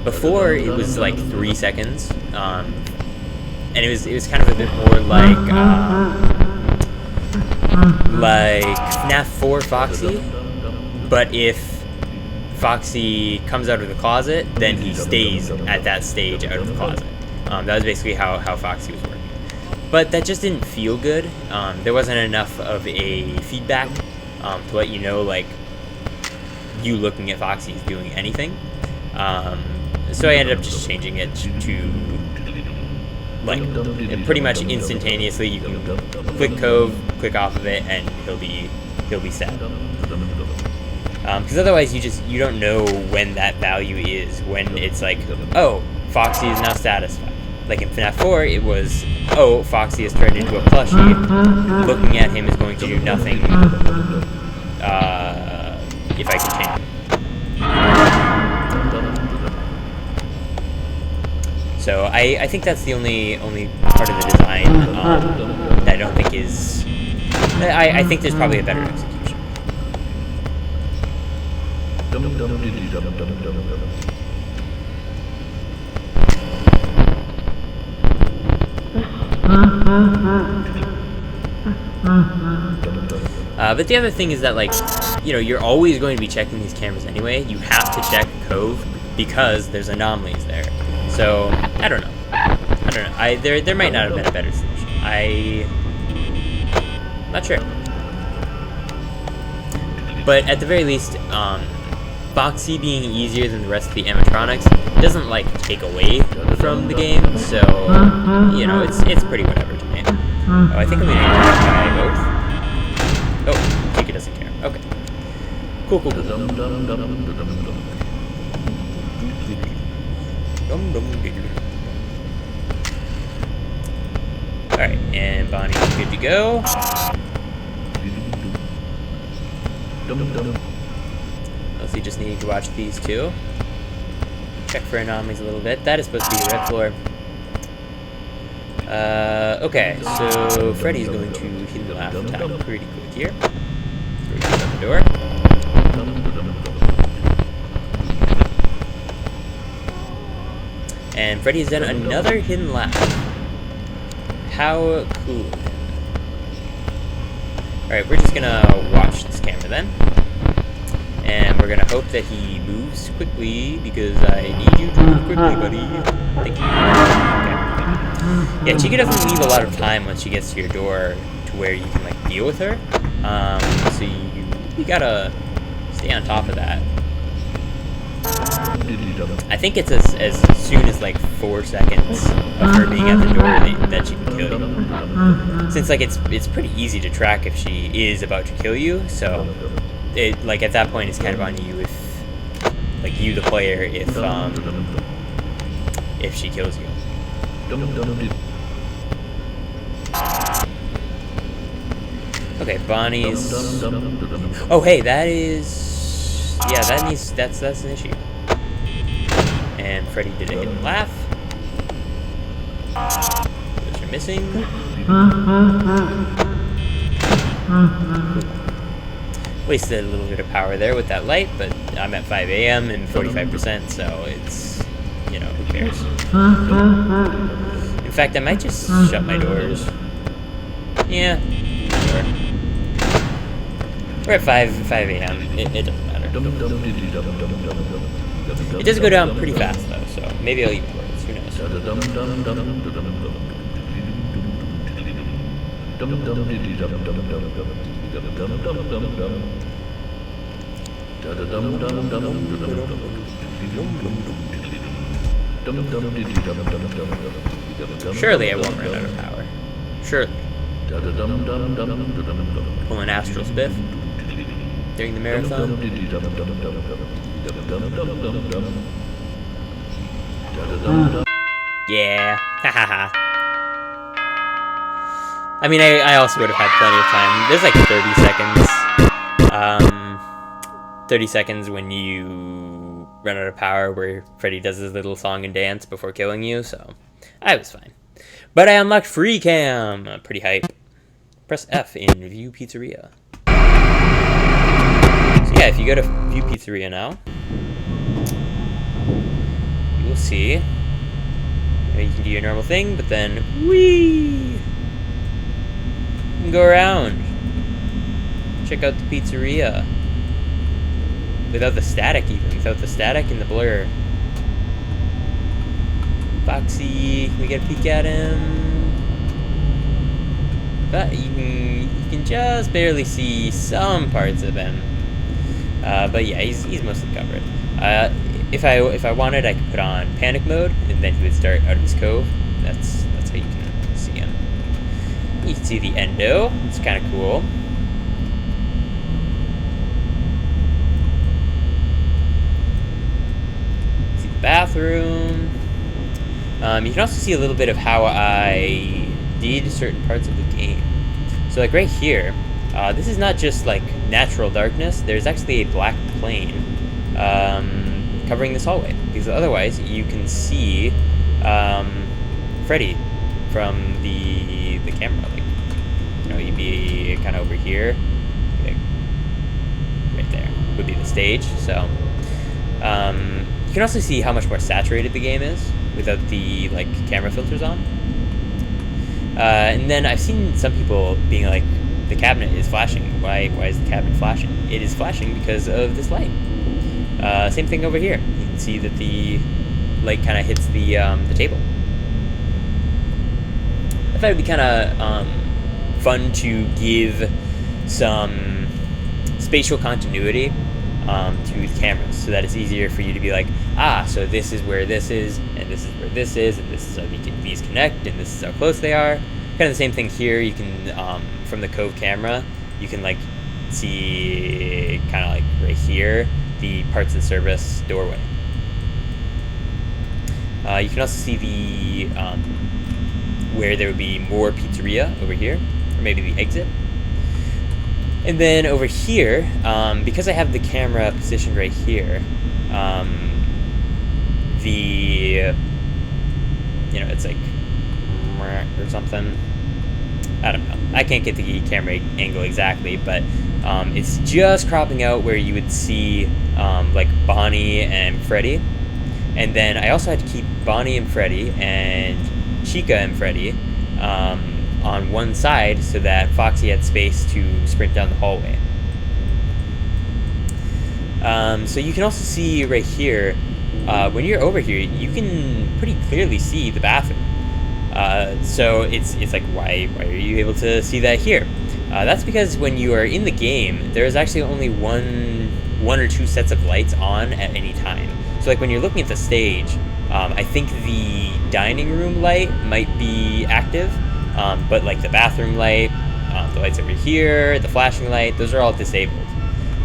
Before it was 3 seconds, and it was kind of a bit more like FNAF 4 Foxy, but if Foxy comes out of the closet, then he stays at that stage out of the closet. That was basically how Foxy was working. But that just didn't feel good. There wasn't enough of a feedback to let you know, you looking at Foxy is doing anything. So I ended up just changing it to pretty much instantaneously. You can click Cove, click off of it, and he'll be set. Because otherwise you don't know when that value is, when it's oh, Foxy is now satisfied. Like in FNAF 4, it was, oh, Foxy has turned into a plushie. Looking at him is going to do nothing if I continue. So I think that's the only part of the design that I don't think is... I think there's probably a better execution. But the other thing is that, you're always going to be checking these cameras anyway. You have to check Cove because there's anomalies there. So, I don't know. There might not have been a better solution. Not sure. But at the very least, Foxy being easier than the rest of the animatronics doesn't like take away from the game, so you know it's pretty whatever to me. Oh, I think I'm gonna try both. Oh, Chica doesn't care. Okay. Cool. Alright, and Bonnie's good to go. Mostly just needing to watch these two. Check for anomalies a little bit. That is supposed to be the red floor. Okay, so Freddy's going to hidden laugh time pretty quick here. So we're going to shut the door. And Freddy's done another hidden laugh. How cool. Alright, we're just gonna watch this camera then. And we're gonna hope that he moves quickly, because I need you to move quickly, buddy. Thank you. Okay. Yeah, Chica doesn't leave a lot of time once she gets to your door to where you can, like, deal with her. So you gotta stay on top of that. I think it's as soon as, like, 4 seconds of her being at the door that she can kill you. Since, like, it's pretty easy to track if she is about to kill you, so it, like, at that point it's kind of on you if, like, you the player, if she kills you. Okay, Bonnie's... Oh, hey, that is... Yeah, that's an issue. And Freddy did a hidden laugh. Those are missing. Wasted a little bit of power there with that light, but I'm at 5 AM and 45%, so it's, you know, who cares? In fact, I might just shut my doors. Yeah, sure. We're at 5 AM. It doesn't matter. It does go down pretty fast, though, so maybe I'll eat words. Who knows? Surely I won't run out of power. Surely. Pull an astral spiff during the marathon. Yeah. Hahaha. I mean, I also would have had plenty of time. There's like 30 seconds. 30 seconds when you run out of power where Freddy does his little song and dance before killing you, so I was fine. But I unlocked free cam. Pretty hype. Press F in View Pizzeria. So yeah, if you go to View Pizzeria now, you will see. You can do your normal thing, but then whee! You can go around. Check out the pizzeria. Without the static even. Without the static and the blur. Foxy, we get a peek at him. But you can just barely see some parts of him. But yeah, he's mostly covered. If I wanted, I could put on panic mode, and then he would start out of his cove. That's how you can see him. You can see the endo. It's kind of cool. See the bathroom. You can also see a little bit of how I did certain parts of the game. So like right here, this is not just like natural darkness. There's actually a black plane covering this hallway, because otherwise you can see Freddy from the camera. Like, you know, you'd be kind of over here, like right there would be the stage. So you can also see how much more saturated the game is without the like camera filters on. And then I've seen some people being like, the cabinet is flashing. Why is the cabinet flashing? It is flashing because of this light. Same thing over here. You can see that the light kind of hits the table. I thought it'd be kind of fun to give some spatial continuity to the cameras, so that it's easier for you to be like, ah, so this is where this is, and this is where this is, and this is how these connect, and this is how close they are. Kind of the same thing here. You can, from the Cove camera, you can like see kind of like right here the parts and service doorway. You can also see the where there would be more pizzeria over here, or maybe the exit. And then over here, because I have the camera positioned right here, it's like or something. I don't know. I can't get the camera angle exactly, but it's just cropping out where you would see like Bonnie and Freddy. And then I also had to keep Bonnie and Freddy and Chica and Freddy on one side so that Foxy had space to sprint down the hallway. So you can also see right here, when you're over here, you can pretty clearly see the bathroom. So it's like, why are you able to see that here? That's because when you are in the game, there is actually only one or two sets of lights on at any time. So like when you're looking at the stage, I think the dining room light might be active, but like the bathroom light, the lights over here, the flashing light, those are all disabled.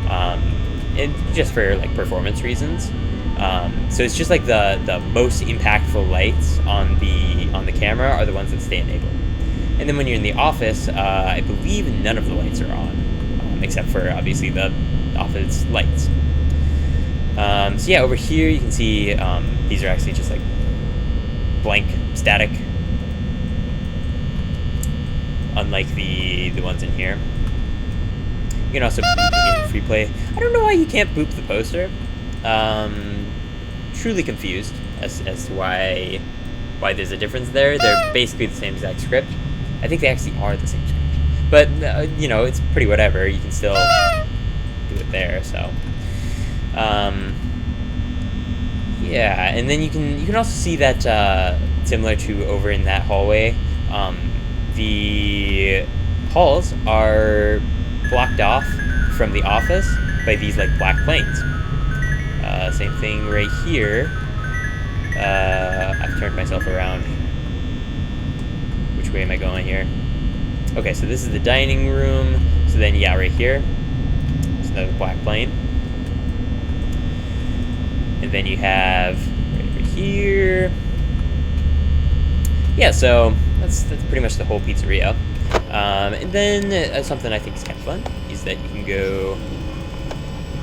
And just for like performance reasons. So it's just like the most impactful lights on the camera are the ones that stay enabled. And then when you're in the office, I believe none of the lights are on, except for obviously the office lights. So yeah, over here you can see these are actually just like blank static, unlike the ones in here. You can also boop in free play. I don't know why you can't boop the poster. Truly confused as to why there's a difference there. They're basically the same exact script. I think they actually are the same script, but it's pretty whatever. You can still do it there. So. Yeah, and then you can also see that similar to over in that hallway, the halls are blocked off from the office by these like black planes. Same thing right here. I've turned myself around. Which way am I going here? Okay, so this is the dining room. So then yeah, right here, it's another black plane. And then you have right over here. Yeah, so that's pretty much the whole pizzeria. And then something I think is kind of fun is that you can go.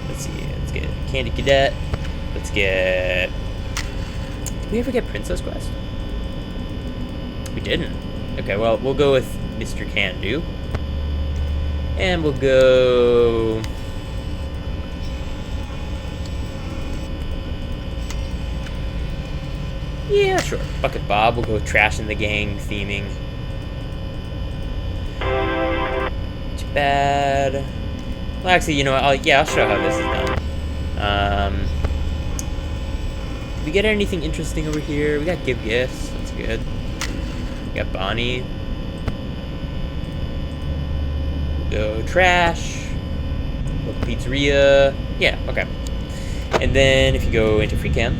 Let's get Candy Cadet. Let's get. Did we ever get Princess Quest? We didn't. Okay, well we'll go with Mr. Can Do. And we'll go. Yeah, sure. Bucket Bob. We'll go Trash in the Gang theming. Too bad. Well, actually, you know what? I'll show how this is done. Did we get anything interesting over here? We got Give Gifts. That's good. We got Bonnie. We'll go Trash. Local Pizzeria. Yeah, okay. And then if you go into free cam,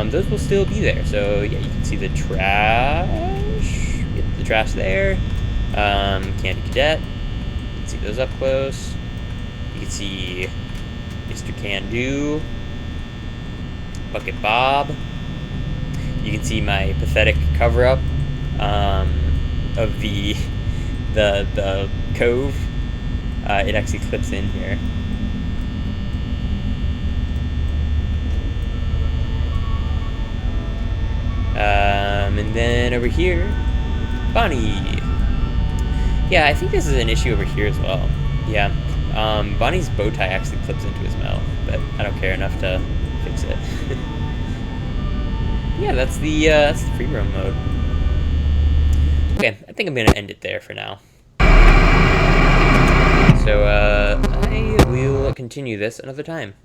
those will still be there. So yeah, you can see the trash. Get the trash there. Candy Cadet. You can see those up close. You can see Mr. Can Do. Bucket Bob. You can see my pathetic cover up of the cove. It actually clips in here. And then over here, Bonnie. Yeah, I think this is an issue over here as well. Yeah, Bonnie's bow tie actually clips into his mouth, but I don't care enough to fix it. Yeah, that's the free roam mode. Okay, I think I'm gonna end it there for now. So I will continue this another time.